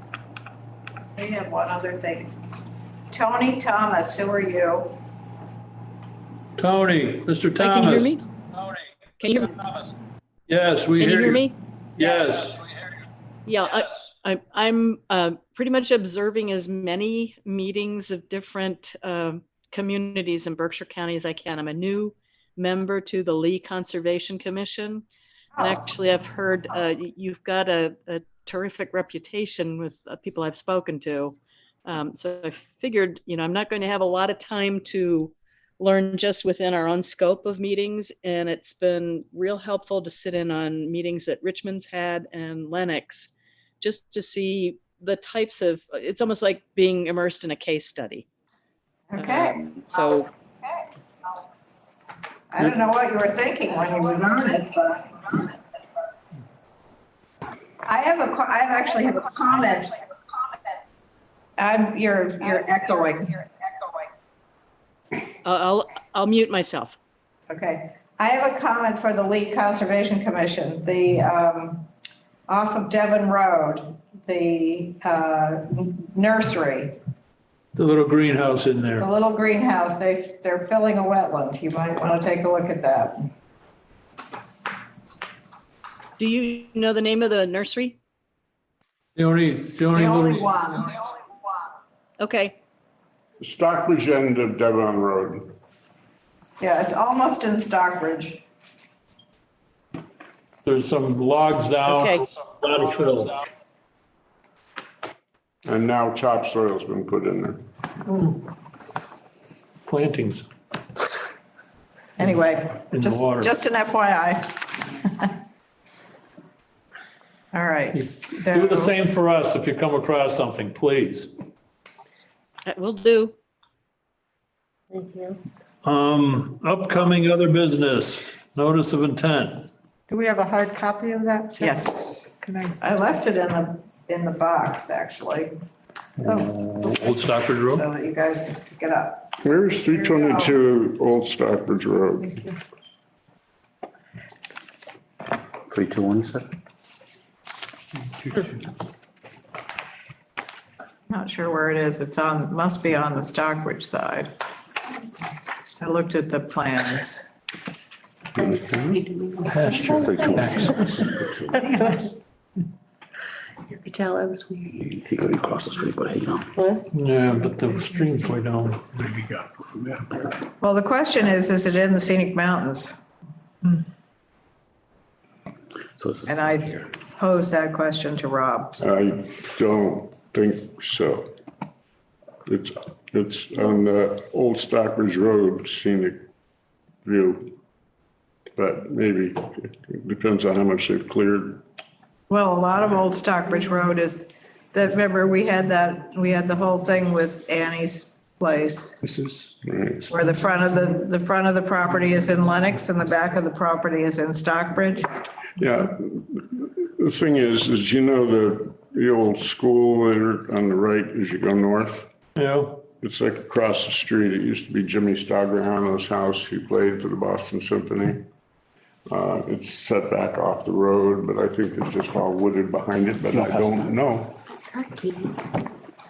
We have one other thing. Tony Thomas, who are you? Tony, Mr. Hi, can you hear Thomas. me? Can you hear me? Yes, we Can hear you you. hear me? Yes. Yeah, I'm pretty much observing as many meetings of different communities in Berkshire County as I can. I'm a new member to the Lee Conservation Commission. And actually, I've heard you've got a terrific reputation with people I've spoken to. So I figured, I'm not going to have a lot of time to learn just within our own scope of meetings. And it's been real helpful to sit in on meetings that Richmond's had and Lennox, just to see the types of, it's almost like being immersed in a case study. Okay. So I don't know what you were thinking when you were on it, but I actually have a comment. You're echoing. I'll mute myself. Okay. I have a comment for the Lee Conservation Commission, the, off of Devon Road, the nursery, The little greenhouse in there. the little greenhouse, they're filling a wetland. You might want to take a look at that. Do you know the name of the nursery? The only The only little, one. Okay. The Stockbridge end of Devon Road. Yeah, it's almost in Stockbridge. there's some logs down, Okay. a lot of fill. And now topsoil's been put in there. Plantings Anyway, in the water. just an FYI. All right. Do the same for us if you come across something, please. That will do. Thank you. Upcoming other business, notice of intent. Do we have a hard copy of that? Seth? Yes, Can I? I left it in the box, actually, Old Stockbridge Road. so that you guys can pick it up. Where's 322 Old Stockbridge Road? 321, you said? Not sure where it is. It's on, must be on the Stockbridge side. I looked at the plans. Pasture. 321. You could tell I was weird. He couldn't cross the street, but you know. Yeah, but the stream's way down. Well, the question is it in the scenic mountains? So this is And I posed that question to Rob. I don't think so. It's on the Old Stockbridge Road scenic view. But maybe, it depends on how much they've cleared. Well, a lot of Old Stockbridge Road is, that, remember, we had the whole thing with Annie's place, This is, Right. where the front of the property is in Lenox and the back of the property is in Stockbridge. Yeah, the thing is you know the old school there on the right as you go north? Yeah. It's like across the street. It used to be Jimmy Stagliano's house. He played for the Boston Symphony. It's set back off the road, but I think it's just all wooded behind it, but I don't know.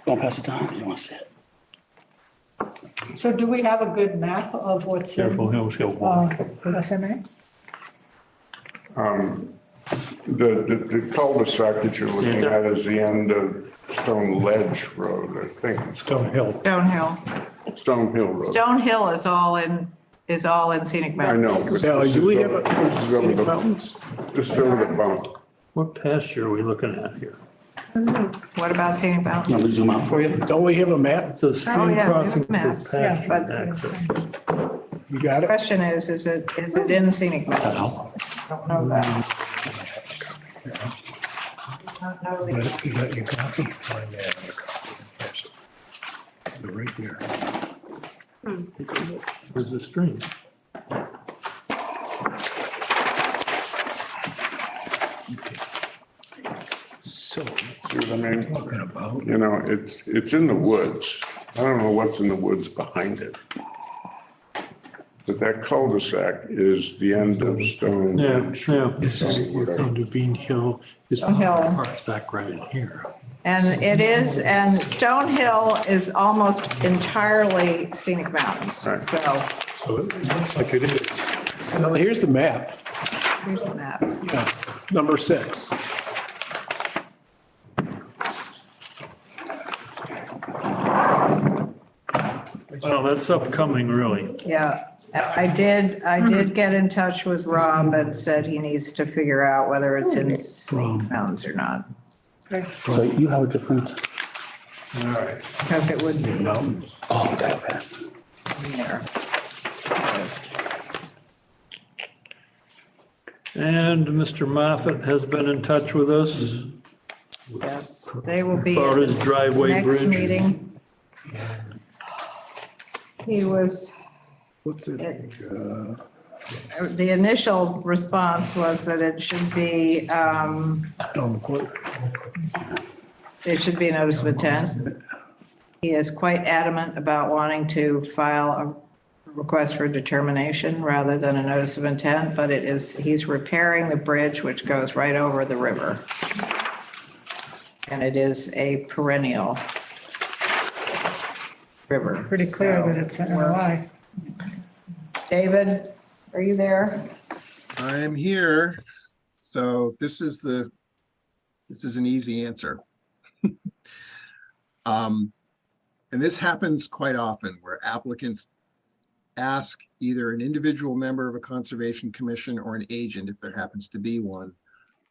Don't pass it down, you want to see it. So do we have a good map of what's in Careful, here, let's go walk. SMA? The cul-de-sac that you're looking at is the end of Stone Ledge Road, I think. Stonehill. Stonehill. Stonehill Road. Stonehill is all in scenic I mountains. know. but Sally, this do we is have over- this is over scenic the- mountains? Just over the bump. What pasture are we looking at here? What about scenic mountains? Let me zoom out for you. Don't we have a map? It's a stream Oh, yeah, we have crossing for maps. Yeah, pasture access. You got The it? question is it in scenic mountains? Don't know that. Don't know the- You got your copy? Find that other copy. They're right there. Where's the stream? So, See what I mean? talking about, You know, it's in the woods. I don't know what's in the woods behind it. But that cul-de-sac is the end of Stone. Yeah, yeah. this is under Bean Hill. This Stonehill. part's back right in here. And it is, and Stonehill is almost entirely scenic mountains. Right. So So it looks like it is. So here's the map. here's the map. Yeah, number 6. Well, that's upcoming, really. Yeah, I did get in touch with Rob and said he needs to figure out whether it's in scenic mountains or not, So you have a different, All right. because it would be Mountains. oh, okay, okay. there. And Mr. Moffett has been in touch with us Yes, they will be about at his the driveway next bridge. meeting. He was, What's it? the initial response was that it should be, Down the court. it should be a notice of intent. He is quite adamant about wanting to file a request for determination rather than a notice of intent, but he's repairing the bridge which goes right over the river. And it is a perennial river. Pretty clear that it's an NOI. David, are you there? I'm here. So this is an easy answer. And this happens quite often where applicants ask either an individual member of a conservation commission or an agent, if there happens to be one,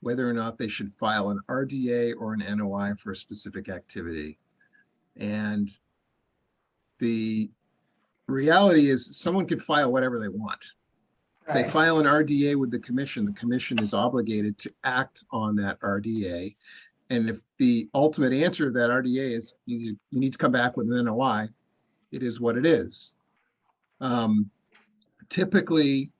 whether or not they should file an RDA or an NOI for a specific activity. And the reality is someone can file whatever they want. If they file an RDA with the commission is obligated to act on that RDA. And if the ultimate answer of that RDA is you need to come back with an NOI, it is what it is. Typically,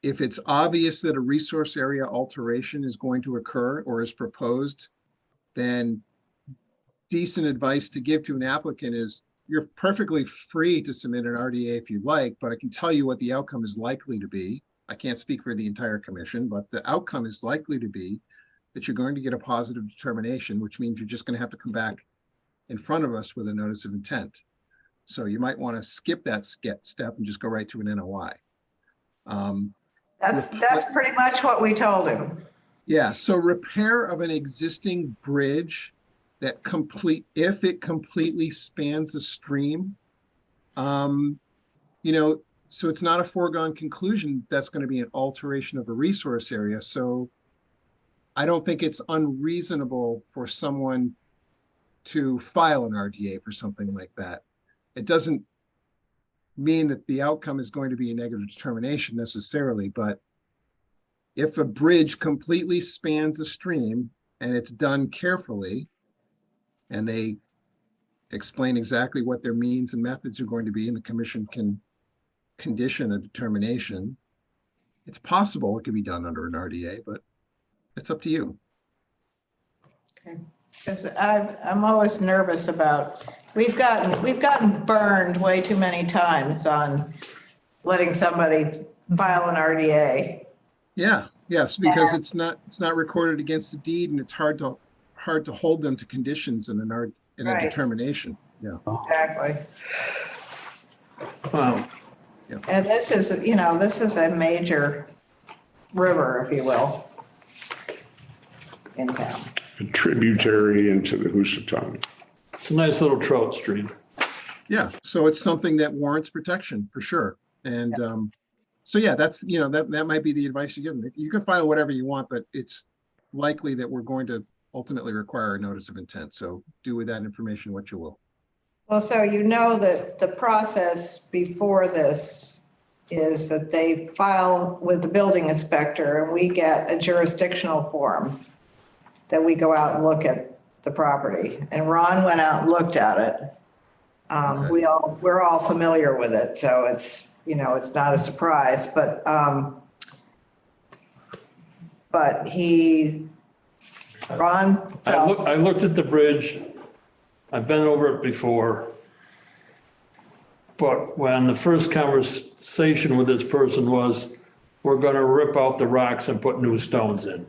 if it's obvious that a resource area alteration is going to occur or is proposed, then decent advice to give to an applicant is you're perfectly free to submit an RDA if you like, but I can tell you what the outcome is likely to be. I can't speak for the entire commission, but the outcome is likely to be that you're going to get a positive determination, which means you're just going to have to come back in front of us with a notice of intent. So you might want to skip that step and just go right to an NOI. That's pretty much what we told him. Yeah, so repair of an existing bridge that if it completely spans a stream, so it's not a foregone conclusion that's going to be an alteration of a resource area. So I don't think it's unreasonable for someone to file an RDA for something like that. It doesn't mean that the outcome is going to be a negative determination necessarily, but if a bridge completely spans a stream and it's done carefully, and they explain exactly what their means and methods are going to be, and the commission can condition a determination, it's possible it could be done under an RDA, but it's up to you. Okay. Because I'm always nervous about, we've gotten burned way too many times on letting somebody file an RDA. Yeah, yes, because it's not recorded against the deed, and it's hard to hold them to conditions in a determination. Yeah. Exactly. Wow. Yeah. And this is a major river, if you will, in town. A tributary into the Housatonic. It's a nice little trout stream. Yeah, so it's something that warrants protection for sure. And so yeah, that's, that might be the advice you give them. You can file whatever you want, but it's likely that we're going to ultimately require a notice of intent. So do with that information what you will. Well, so that the process before this is that they file with the building inspector and we get a jurisdictional form that we go out and look at the property. And Ron went out and looked at it. We're all familiar with it, so it's not a surprise, but Ron felt. I looked at the bridge. I've been over it before. But when the first conversation with this person was, we're gonna rip out the rocks and put new stones in.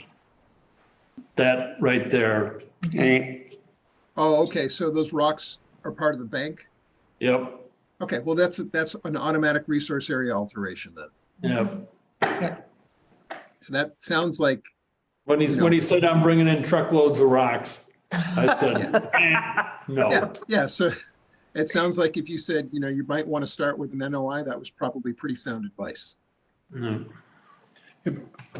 That right there. Oh, okay. So those rocks are part of the bank? Yep. Okay, well, that's an automatic resource area alteration then. Yep. So that sounds like. When he said, I'm bringing in truckloads of rocks, I said, no. Yeah, so it sounds like if you said, you might want to start with an NOI, that was probably pretty sound advice. Mm.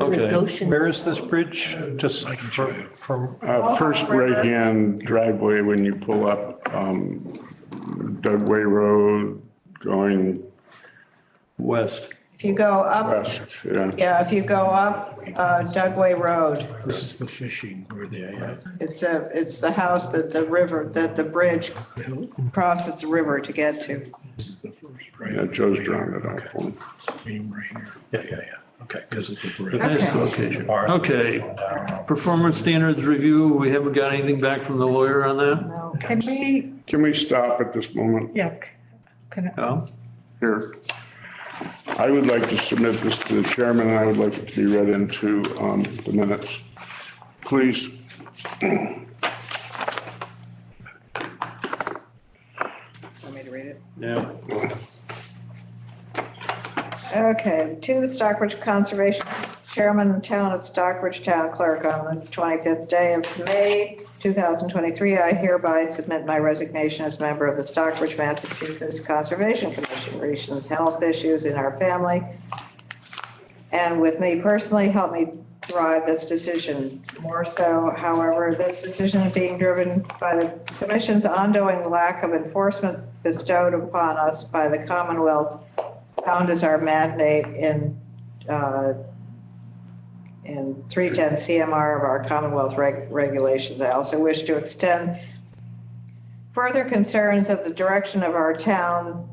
Okay. Where is this bridge? Just from First right-hand driveway when you pull up Dugway Road going west. If you go up. West, yeah. Yeah, if you go up Dugway Road. This is the fishing where they It's the house that the bridge crosses the river to get to. This is the first, right? Yeah, Joe's drawn it out for him. Right here. Yeah. Okay, because it's the bridge. Nice location. Okay. Performance standards review. We haven't got anything back from the lawyer on that? No. Can we stop at this moment? Yeah. No? Here. I would like to submit this to the chairman, and I would like it to be read into the minutes. Please. Want me to read it? Yeah. Okay, to the Stockbridge Conservation Chairman of the Town of Stockbridge Town Clerk, on this 25th day of May 2023, I hereby submit my resignation as member of the Stockbridge, Massachusetts Conservation Commission. Recent health issues in our family and with me personally help me drive this decision. More so, however, this decision is being driven by the Commission's ongoing lack of enforcement bestowed upon us by the Commonwealth, found as our mandate in 310 CMR of our Commonwealth regulations. I also wish to extend further concerns of the direction of our town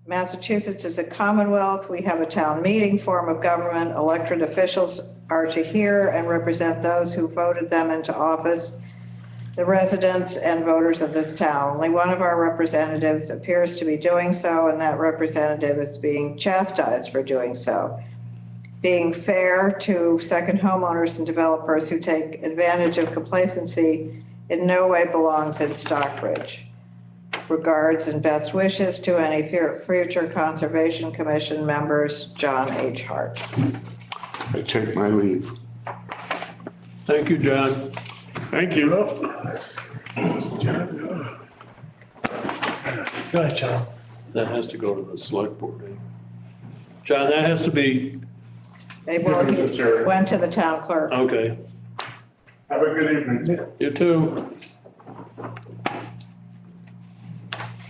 Massachusetts is a commonwealth. We have a town meeting form of government. Elected officials are to hear and represent those who voted them into office, the residents and voters of this town. Only one of our representatives appears to be doing so, and that representative is being chastised for doing so. Being fair to second homeowners and developers who take advantage of complacency in no way belongs in Stockbridge. Regards and best wishes to any future Conservation Commission members, John H. Hart. I take my leave. Thank you, John. Thank you. Go ahead, John. That has to go to the select board. John, that has to be, They went to the town clerk. okay. Have a good evening. You too.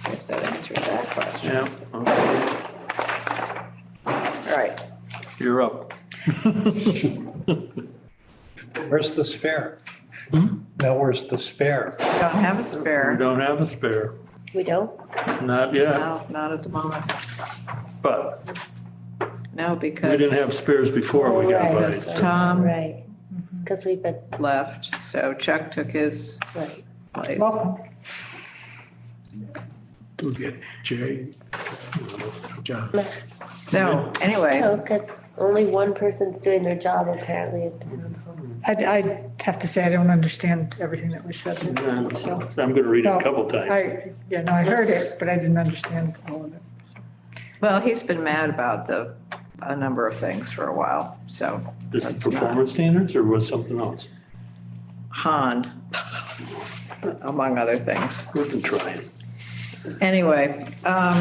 Guess that answers that question. Yeah, okay. All right. You're up. Where's the spare? Now, where's the spare? Don't have a We spare. don't have a spare. We don't? Not yet, No, not at the moment. but No, because. we didn't have spares before we got Right. buddies. Tom Right. Because we've been, left, so Chuck took his right. place. Welcome. To get Jay. John. So anyway, No, because only one person's doing their job apparently at town hall. I have to say, I don't understand everything that was said. So, I'm gonna read it no, a couple times. I heard it, but I didn't understand all of it. well, he's been mad about a number of things for a while, so. This is let's not- performance standards or was something else? Han, among other things. We've been trying. Anyway, well,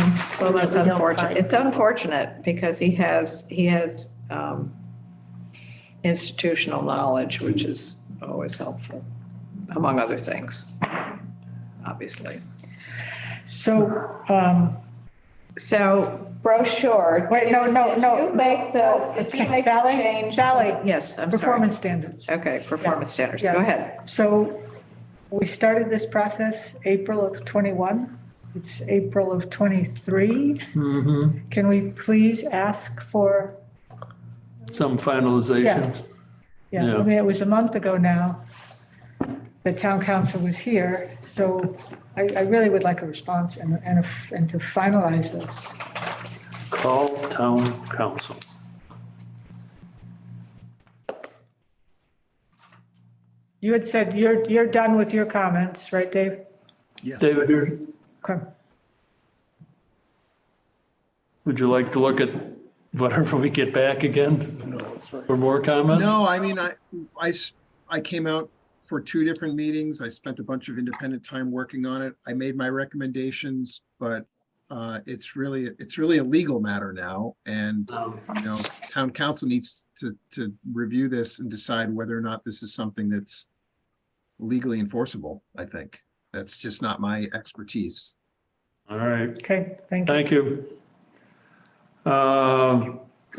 that's We don't unfortunate. find- It's unfortunate because he has institutional knowledge, which is always helpful, among other things, obviously. So, So brochure. wait, no. Did you make the change? Sally, Yes, I'm sorry. performance standards. Okay, performance standards. Yeah. Go ahead. So we started this process April of '21. It's April of '23. Mm-hmm. Can we please ask for, Some finalizations. yeah, I mean, it was a month ago now. The town council was here, so I really would like a response and to finalize this. Call town council. You had said you're done with your comments, right, Dave? Yes. David, here, Okay. would you like to look at whatever we get back again for more comments? No, I mean, I came out for 2 different meetings. I spent a bunch of independent time working on it. I made my recommendations, but it's really a legal matter now. And, town council needs to review this and decide whether or not this is something that's legally enforceable, I think. That's just not my expertise. All right, Okay, thank you. thank you.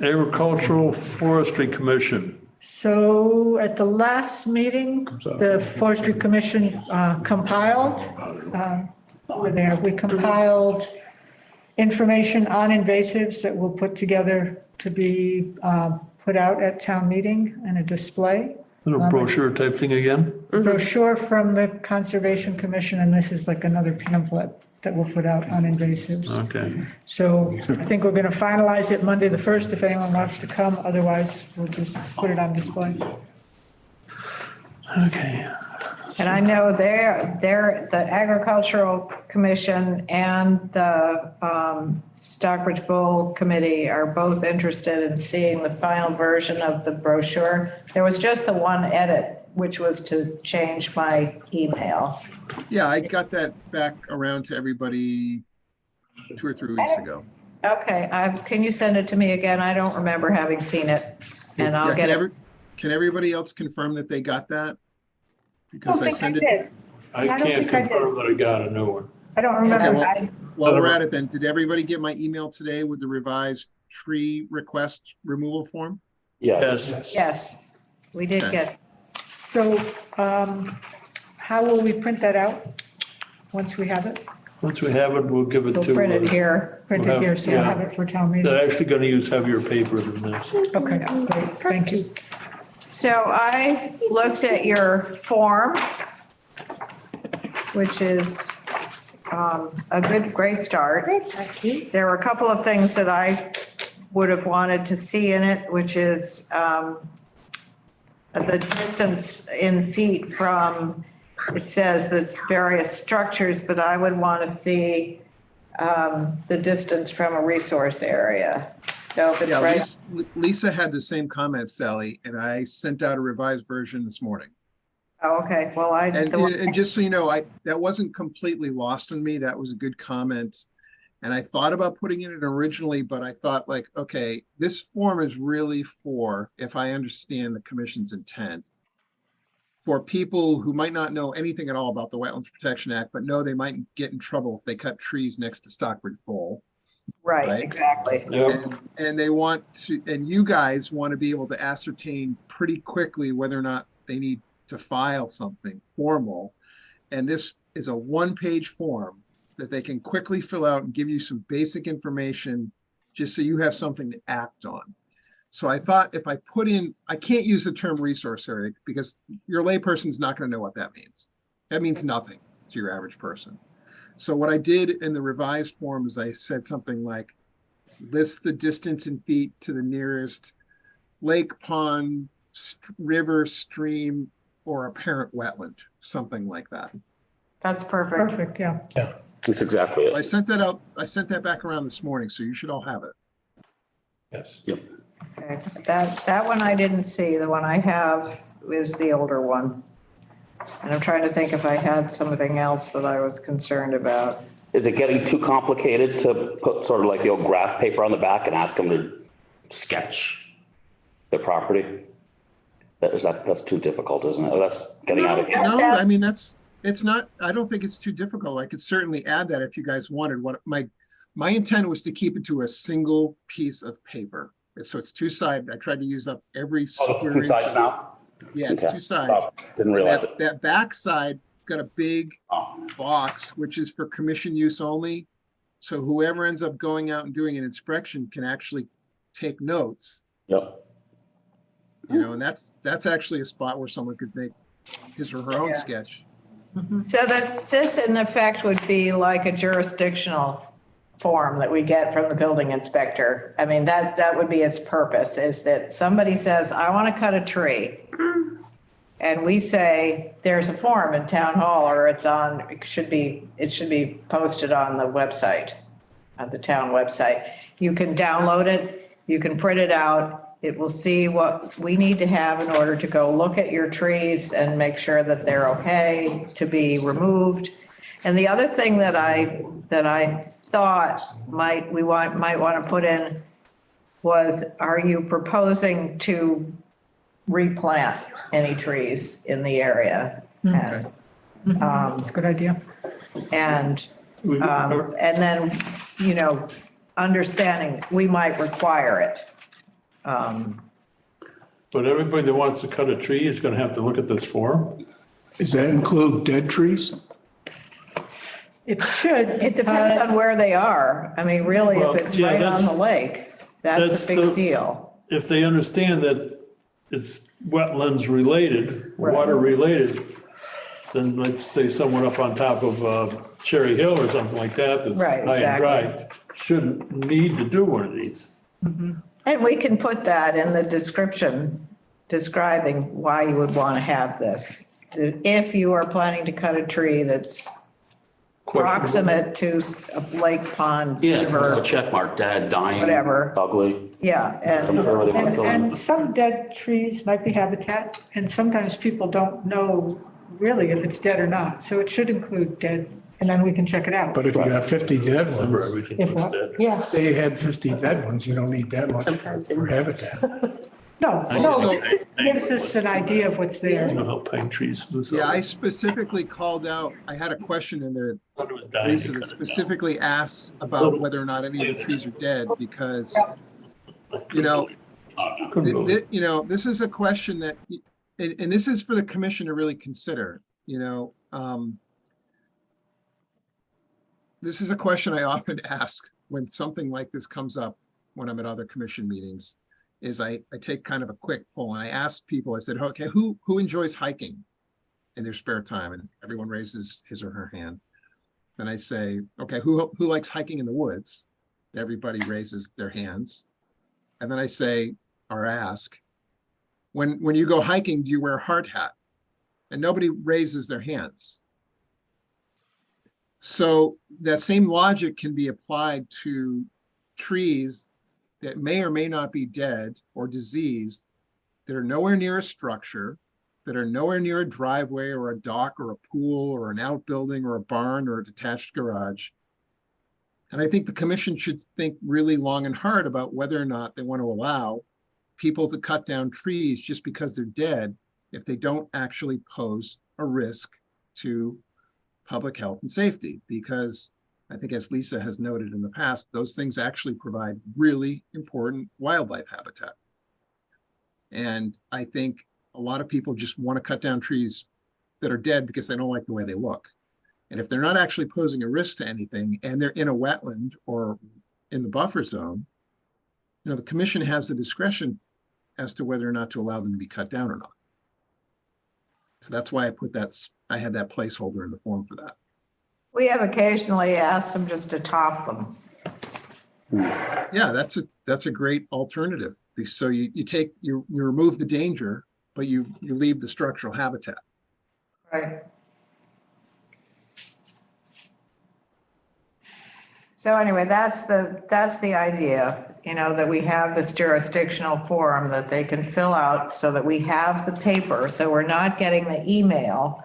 Agricultural Forestry Commission. So at the last meeting, the Forestry Commission compiled, we compiled information on invasives that we'll put together to be put out at town meeting and a display. Little brochure type thing again? Brochure from the Conservation Commission, and this is like another pamphlet that we'll put out on invasives. Okay. So I think we're going to finalize it Monday the 1st if anyone wants to come. Otherwise, we'll just put it on display. Okay. And I know the Agricultural Commission and the Stockbridge Bowl Committee are both interested in seeing the final version of the brochure. There was just the one edit, which was to change my email. Yeah, I got that back around to everybody 2 or 3 weeks ago. Okay, can you send it to me again? I don't remember having seen it, and I'll Yeah, get it. Can everybody else confirm that they got that? Because I send it. did. I I don't can't think I did. confirm that I got a new one. I don't remember. Okay, While we're at it then, did everybody get my email today with the revised tree request removal form? Yes. Yes, we did Okay. get, So how will we print that out once we have it? Once we have it, we'll give it We'll to. print it here. Print it here, so we'll have it for town meeting. They're actually going to use heavier paper than this. Okay, great, thank you. So I looked at your form, which is a great start. There were a couple of things that I would have wanted to see in it, which is the distance in feet from, it says that various structures, but I would want to see the distance from a resource area. So if it's Yeah, right. Lisa had the same comments, Sally, and I sent out a revised version this morning. Oh, okay, well, And just so you know, that wasn't completely lost on me. That was a good comment. And I thought about putting it in originally, but I thought like, okay, this form is really for, if I understand the commission's intent, for people who might not know anything at all about the Wetlands Protection Act, but know they might get in trouble if they cut trees next to Stockbridge Bowl. Right, exactly. And they want to, and you guys want to be able to ascertain pretty quickly whether or not they need to file something formal. And this is a one-page form that they can quickly fill out and give you some basic information just so you have something to act on. So I thought if I put in, I can't use the term resource area because your layperson's not going to know what that means. That means nothing to your average person. So what I did in the revised form is I said something like, list the distance in feet to the nearest lake, pond, river, stream, or apparent wetland, something like that. That's perfect. Perfect, yeah. That's exactly it. I sent that out. I sent that back around this morning, so you should all have it. Yes. Yep. Okay, that one I didn't see. The one I have is the older one. And I'm trying to think if I had something else that I was concerned about. Is it getting too complicated to put sort of like the old graph paper on the back and ask them to sketch the property? That's too difficult, isn't it? Oh, that's getting out of hand. No, I mean, it's not, I don't think it's too difficult. I could certainly add that if you guys wanted. What my intent was to keep it to a single piece of paper. So it's two-sided. I tried to use up every. Oh, it's two sides now? Yeah, it's Okay. two sides. Oh, didn't realize it. That back side got a big box, which is for commission use only. So whoever ends up going out and doing an inspection can actually take notes. Yep. You know, and that's actually a spot where someone could make his or her own sketch. So this in effect would be like a jurisdictional form that we get from the building inspector. I mean, that would be its purpose, is that somebody says, I want to cut a tree. And we say, there's a form in town hall, or it should be posted on the website, on the town website. You can download it, you can print it out. It will see what we need to have in order to go look at your trees and make sure that they're okay to be removed. And the other thing that I thought might want to put in was, are you proposing to replant any trees in the area? And, That's a good idea. and then, you know, understanding we might require it. But everybody that wants to cut a tree is going to have to look at this form. Does that include dead trees? It should. It depends on where they are. I mean, really, Well, if it's yeah, right on that's- the lake, that's a big deal. If they understand that it's wetlands related, Right. water related, then let's say someone up on top of Cherry Hill or something like that, that's Right, high and exactly. dry, shouldn't need to do one of these. And we can put that in the description, describing why you would want to have this. If you are planning to cut a tree that's proximate to a lake, pond, Yeah, it's a river, check mark, dead, dying. Whatever. Ugly. yeah, I'm sure they want to And kill them. and some dead trees might be habitat, and sometimes people don't know really if it's dead or not. So it should include dead, and then we can check it out. But if you have 50 dead Remember, ones, everything If was what? dead. Yeah, say you had 50 dead ones, you don't need that much for habitat. no, it gives us an idea of what's I there. don't know how pine trees lose. Yeah, all I this. specifically called out, I had a question in there, Thought it was dying Lisa, to that cut it down. specifically asks about whether or not any of the trees are dead, because, you know, Couldn't believe it. you know, this is a question that, and this is for the commission to really consider, you know. this is a question I often ask when something like this comes up when I'm at other commission meetings, is I take kind of a quick poll and I ask people, I said, okay, who enjoys hiking in their spare time? And everyone raises his or her hand. Then I say, okay, who likes hiking in the woods? Everybody raises their hands. And then I say, or ask, when you go hiking, do you wear a hard hat? And nobody raises their hands. So that same logic can be applied to trees that may or may not be dead or diseased, that are nowhere near a structure, that are nowhere near a driveway or a dock or a pool or an outbuilding or a barn or a detached garage. And I think the commission should think really long and hard about whether or not they want to allow people to cut down trees just because they're dead if they don't actually pose a risk to public health and safety. Because I think, as Lisa has noted in the past, those things actually provide really important wildlife habitat. And I think a lot of people just want to cut down trees that are dead because they don't like the way they look. And if they're not actually posing a risk to anything and they're in a wetland or in the buffer zone, the commission has the discretion as to whether or not to allow them to be cut down or not. So that's why I had that placeholder in the form for that. We have occasionally asked them just to top them. Yeah, that's a great alternative. So you remove the danger, but you leave the structural habitat. Right. So anyway, that's the idea, that we have this jurisdictional form that they can fill out so that we have the paper. So we're not getting the email.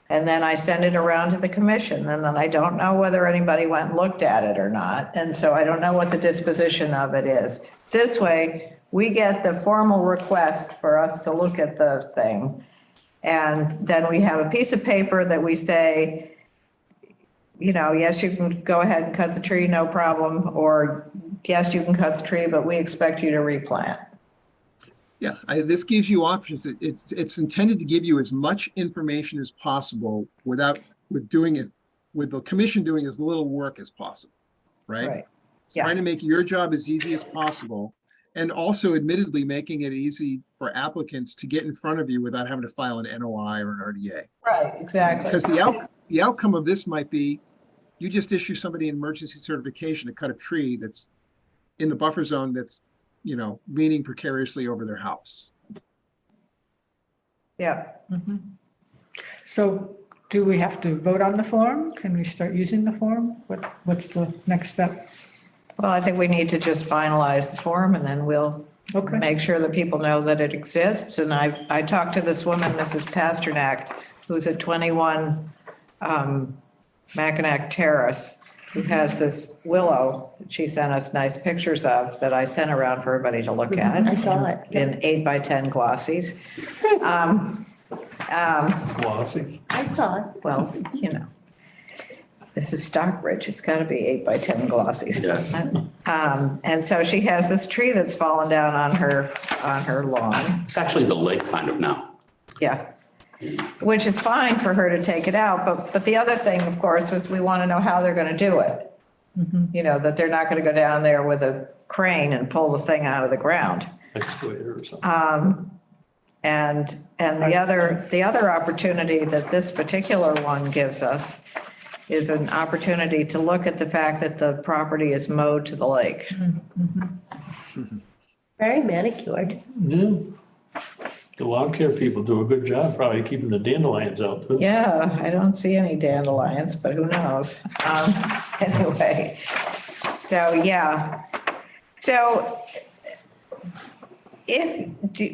And then I send it around to the commission, and then I don't know whether anybody went and looked at it or not. And so I don't know what the disposition of it is. This way, we get the formal request for us to look at the thing. And then we have a piece of paper that we say, yes, you can go ahead and cut the tree, no problem. Or yes, you can cut the tree, but we expect you to replant. Yeah, this gives you options. It's intended to give you as much information as possible with the commission doing as little work as possible, right? Right. Yeah. Trying to make your job as easy as possible, and also admittedly making it easy for applicants to get in front of you without having to file an NOI or an RDA. Right, exactly. Because the outcome of this might be you just issue somebody an emergency certification to cut a tree that's in the buffer zone that's leaning precariously over their house. Yeah. Mm-hmm. So do we have to vote on the form? Can we start using the form? What's the next step? Well, I think we need to just finalize the form, and then we'll make sure that people know that it exists. And I talked to this woman, Mrs. Pasternak, who's at 21 Mackinac Terrace, who has this willow that she sent us nice pictures of that I sent around for everybody to look at. I saw it. In 8x10 glossies. Glossy. I saw it. Well, this is Stockbridge. It's got to be 8x10 glossies. Yes. And so she has this tree that's fallen down on her lawn. It's actually the lake kind of now. Yeah. Which is fine for her to take it out. But the other thing, of course, was we want to know how they're going to do it. That they're not going to go down there with a crane and pull the thing out of the ground. Excavator or something. And the other opportunity that this particular one gives us is an opportunity to look at the fact that the property is mowed to the lake. Very manicured. Yeah. The lawn care people do a good job probably keeping the dandelions out too. Yeah, I don't see any dandelions, but who knows? Anyway, so yeah. So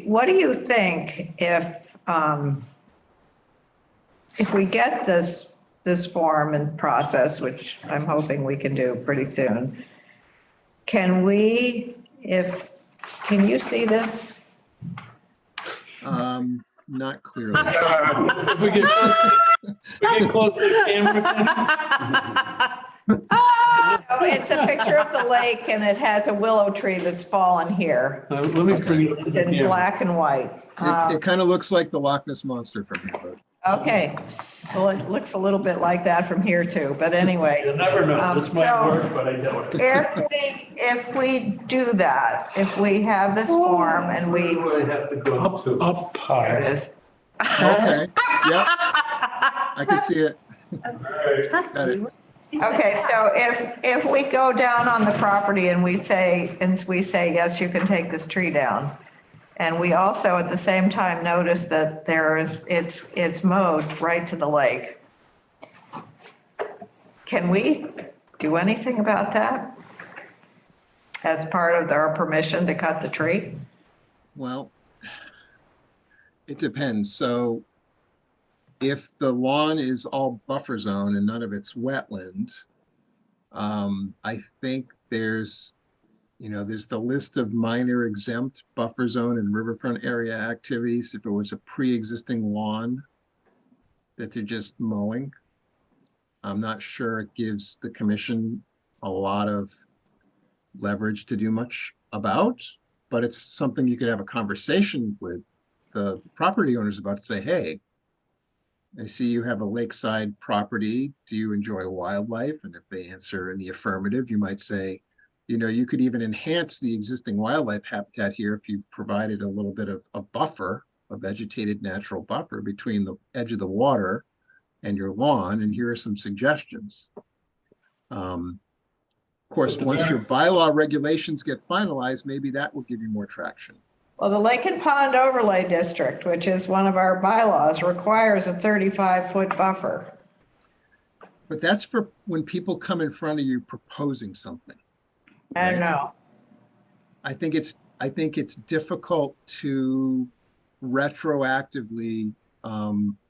what do you think if we get this form and process, which I'm hoping we can do pretty soon, can you see this? Not clearly. If we get close to the camera. It's a picture of the lake, and it has a willow tree that's fallen here. Let me bring it. It's in black and white. It kind of looks like the Loch Ness Monster from here, but. Okay, Well, it looks a little bit like that from here too, but anyway. You never know, this might so work, but I doubt it. If we do that, if we have this form and we, Where do I have to go to? Up there high. it is. Okay, yep. I can see it. Got it. Okay, so if we go down on the property and we say, yes, you can take this tree down. And we also at the same time notice that it's mowed right to the lake. Can we do anything about that? As part of our permission to cut the tree? Well, it depends. So if the lawn is all buffer zone and none of it's wetland, I think there's the list of minor exempt buffer zone and riverfront area activities. If it was a pre-existing lawn that they're just mowing, I'm not sure it gives the commission a lot of leverage to do much about, but it's something you could have a conversation with the property owners about to say, hey, I see you have a lakeside property. Do you enjoy wildlife? And if they answer in the affirmative, you might say, you could even enhance the existing wildlife habitat here if you provided a little bit of a buffer, a vegetated natural buffer between the edge of the water and your lawn. And here are some suggestions. Of course, once your bylaw regulations get finalized, maybe that will give you more traction. Well, the Lake and Pond Overlay District, which is one of our bylaws, requires a 35-foot buffer. But that's for when people come in front of you proposing something. I don't know. I think it's difficult to retroactively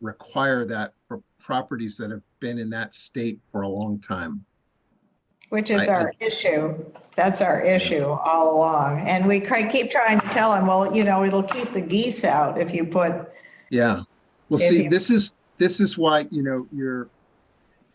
require that for properties that have been in that state for a long time. Which is our issue. That's our issue all along. And we keep trying to tell them, well, it'll keep the geese out if you put. Yeah. Well, see, this is why,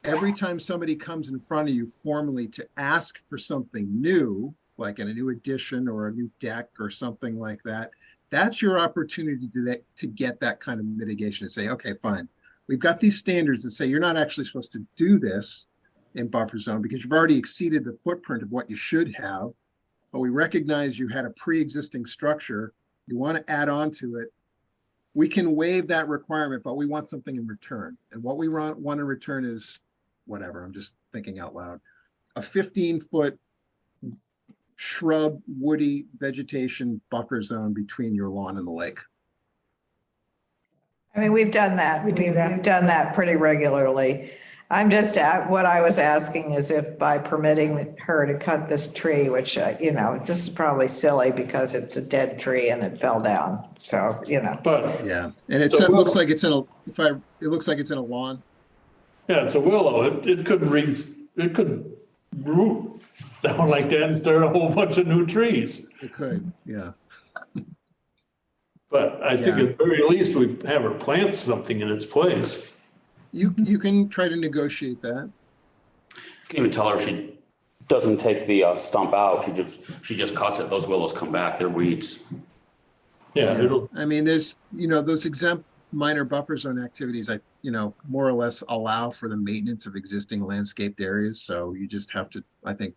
every time somebody comes in front of you formally to ask for something new, like in a new addition or a new deck or something like that, that's your opportunity to get that kind of mitigation and say, okay, fine. We've got these standards that say you're not actually supposed to do this in buffer zone because you've already exceeded the footprint of what you should have, but we recognize you had a pre-existing structure. You want to add on to it. We can waive that requirement, but we want something in return. And what we want in return is whatever, I'm just thinking out loud, a 15-foot shrub, woody vegetation buffer zone between your lawn and the lake. I mean, we've done that. We've done that pretty regularly. I'm just, what I was asking is if by permitting her to cut this tree, which, this is probably silly because it's a dead tree and it fell down. So, But yeah, and it looks like it's in a, it looks like it's in a lawn. yeah, it's a willow. It could root down like that and start a whole bunch of new trees. It could, yeah. But I think at the very least we have her plant something in its place. You can try to negotiate that. You can even tell her she doesn't take the stump out. She just cuts it. Those willows come back. They're weeds. Yeah. I mean, there's, those exempt minor buffer zone activities, more or less allow for the maintenance of existing landscaped areas. So you just have to, I think,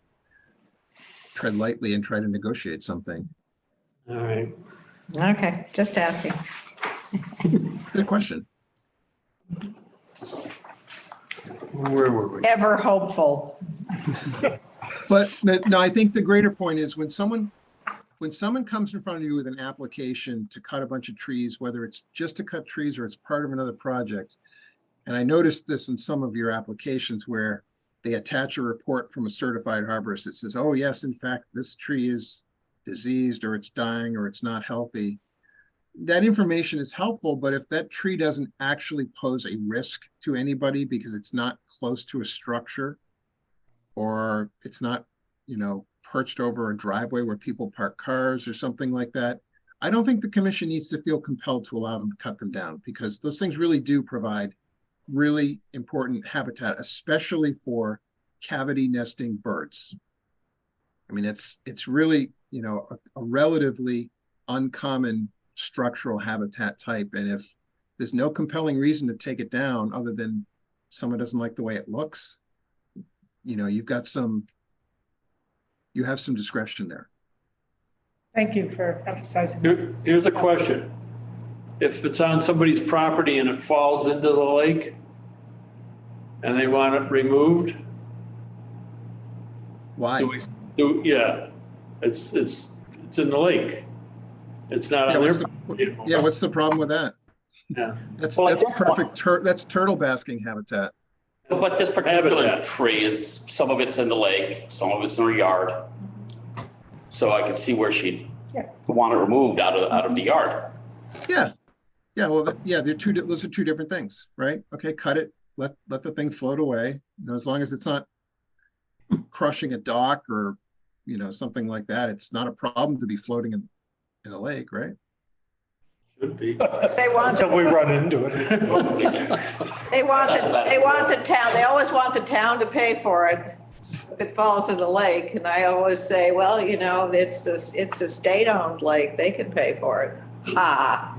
tread lightly and try to negotiate something. All right. okay, just asking. Good question. Where were we? Ever hopeful. But no, I think the greater point is when someone comes in front of you with an application to cut a bunch of trees, whether it's just to cut trees or it's part of another project, and I noticed this in some of your applications where they attach a report from a certified arborist that says, oh yes, in fact, this tree is diseased or it's dying or it's not healthy. That information is helpful, but if that tree doesn't actually pose a risk to anybody because it's not close to a structure or it's not, perched over a driveway where people park cars or something like that, I don't think the commission needs to feel compelled to allow them to cut them down because those things really do provide really important habitat, especially for cavity nesting birds. I mean, it's really, a relatively uncommon structural habitat type. And if there's no compelling reason to take it down other than someone doesn't like the way it looks, you know, you have some discretion there. Thank you for emphasizing. Here's a question. If it's on somebody's property and it falls into the lake and they want it removed, Why? yeah, it's in the lake. It's not Yeah, on what's their. what's the problem with that? Yeah. That's Well, I that's guess perfect, that's turtle basking habitat. But this particular Habitat. tree is, some of it's in the lake, some of it's in her yard. So I can see where she'd want it removed out of the yard. Yeah, well, those are two different things, right? Okay, cut it, let the thing float away, you know, as long as it's not crushing a dock or, you know, something like that, it's not a problem to be floating in a lake, right? Should be. If they want, Until we run into it. they want the town, they always want the town to pay for it if it falls in the lake. And I always say, well, you know, it's a state-owned lake, they can pay for it. Ah.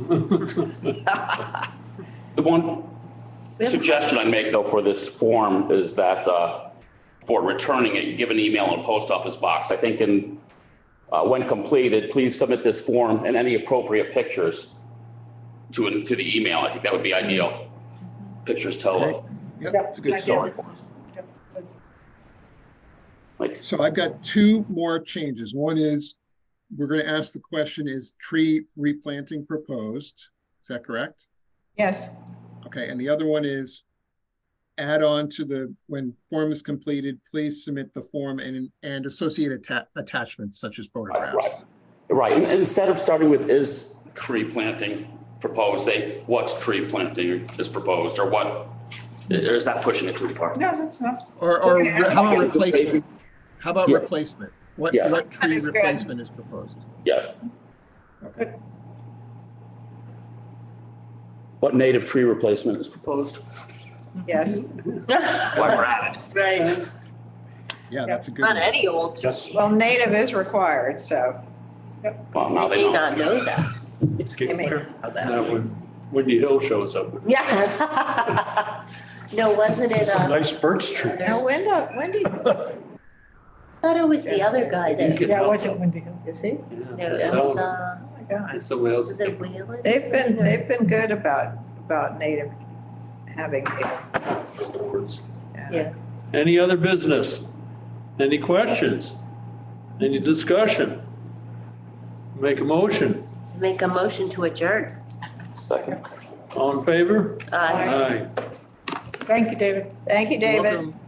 The one suggestion I make though for this form is that for returning it, you give an email in a post office box. I think when completed, please submit this form and any appropriate pictures to the email. I think that would be ideal. Pictures tell Yep, it's a good story. So I've got two more changes. One is, we're going to ask the question, is tree replanting proposed? Is that correct? Yes. Okay, and the other one is, add on to when form is completed, please submit the form and associated attachments such as photographs. Right, and instead of starting with is tree planting proposed, say what's tree planting is proposed, or what, or is that pushing it too far? No, that's not. Or how about replacement? How about replacement? What tree That is good. replacement is proposed? Yes. What native tree replacement is proposed? Yes. While we're at it. Right. Yeah, that's a good Not one. any old. Well, native is required, so. Well, now They they may not know. know that. They may not know that. Now, when Windy Hill shows up. Yeah. No, wasn't it, Some nice birch tree. No, Wendy, thought it was the other guy that, Yeah, it wasn't Windy Hill. is he? no, it was, Oh my God. Somebody else. was it Wheelan? They've been good about native, having native. Yeah. Any other business? Any questions? Any discussion? Make a motion. Make a motion to adjourn. Second. All in favor? Aye. Aye. Thank you, David. Thank you, David. Welcome.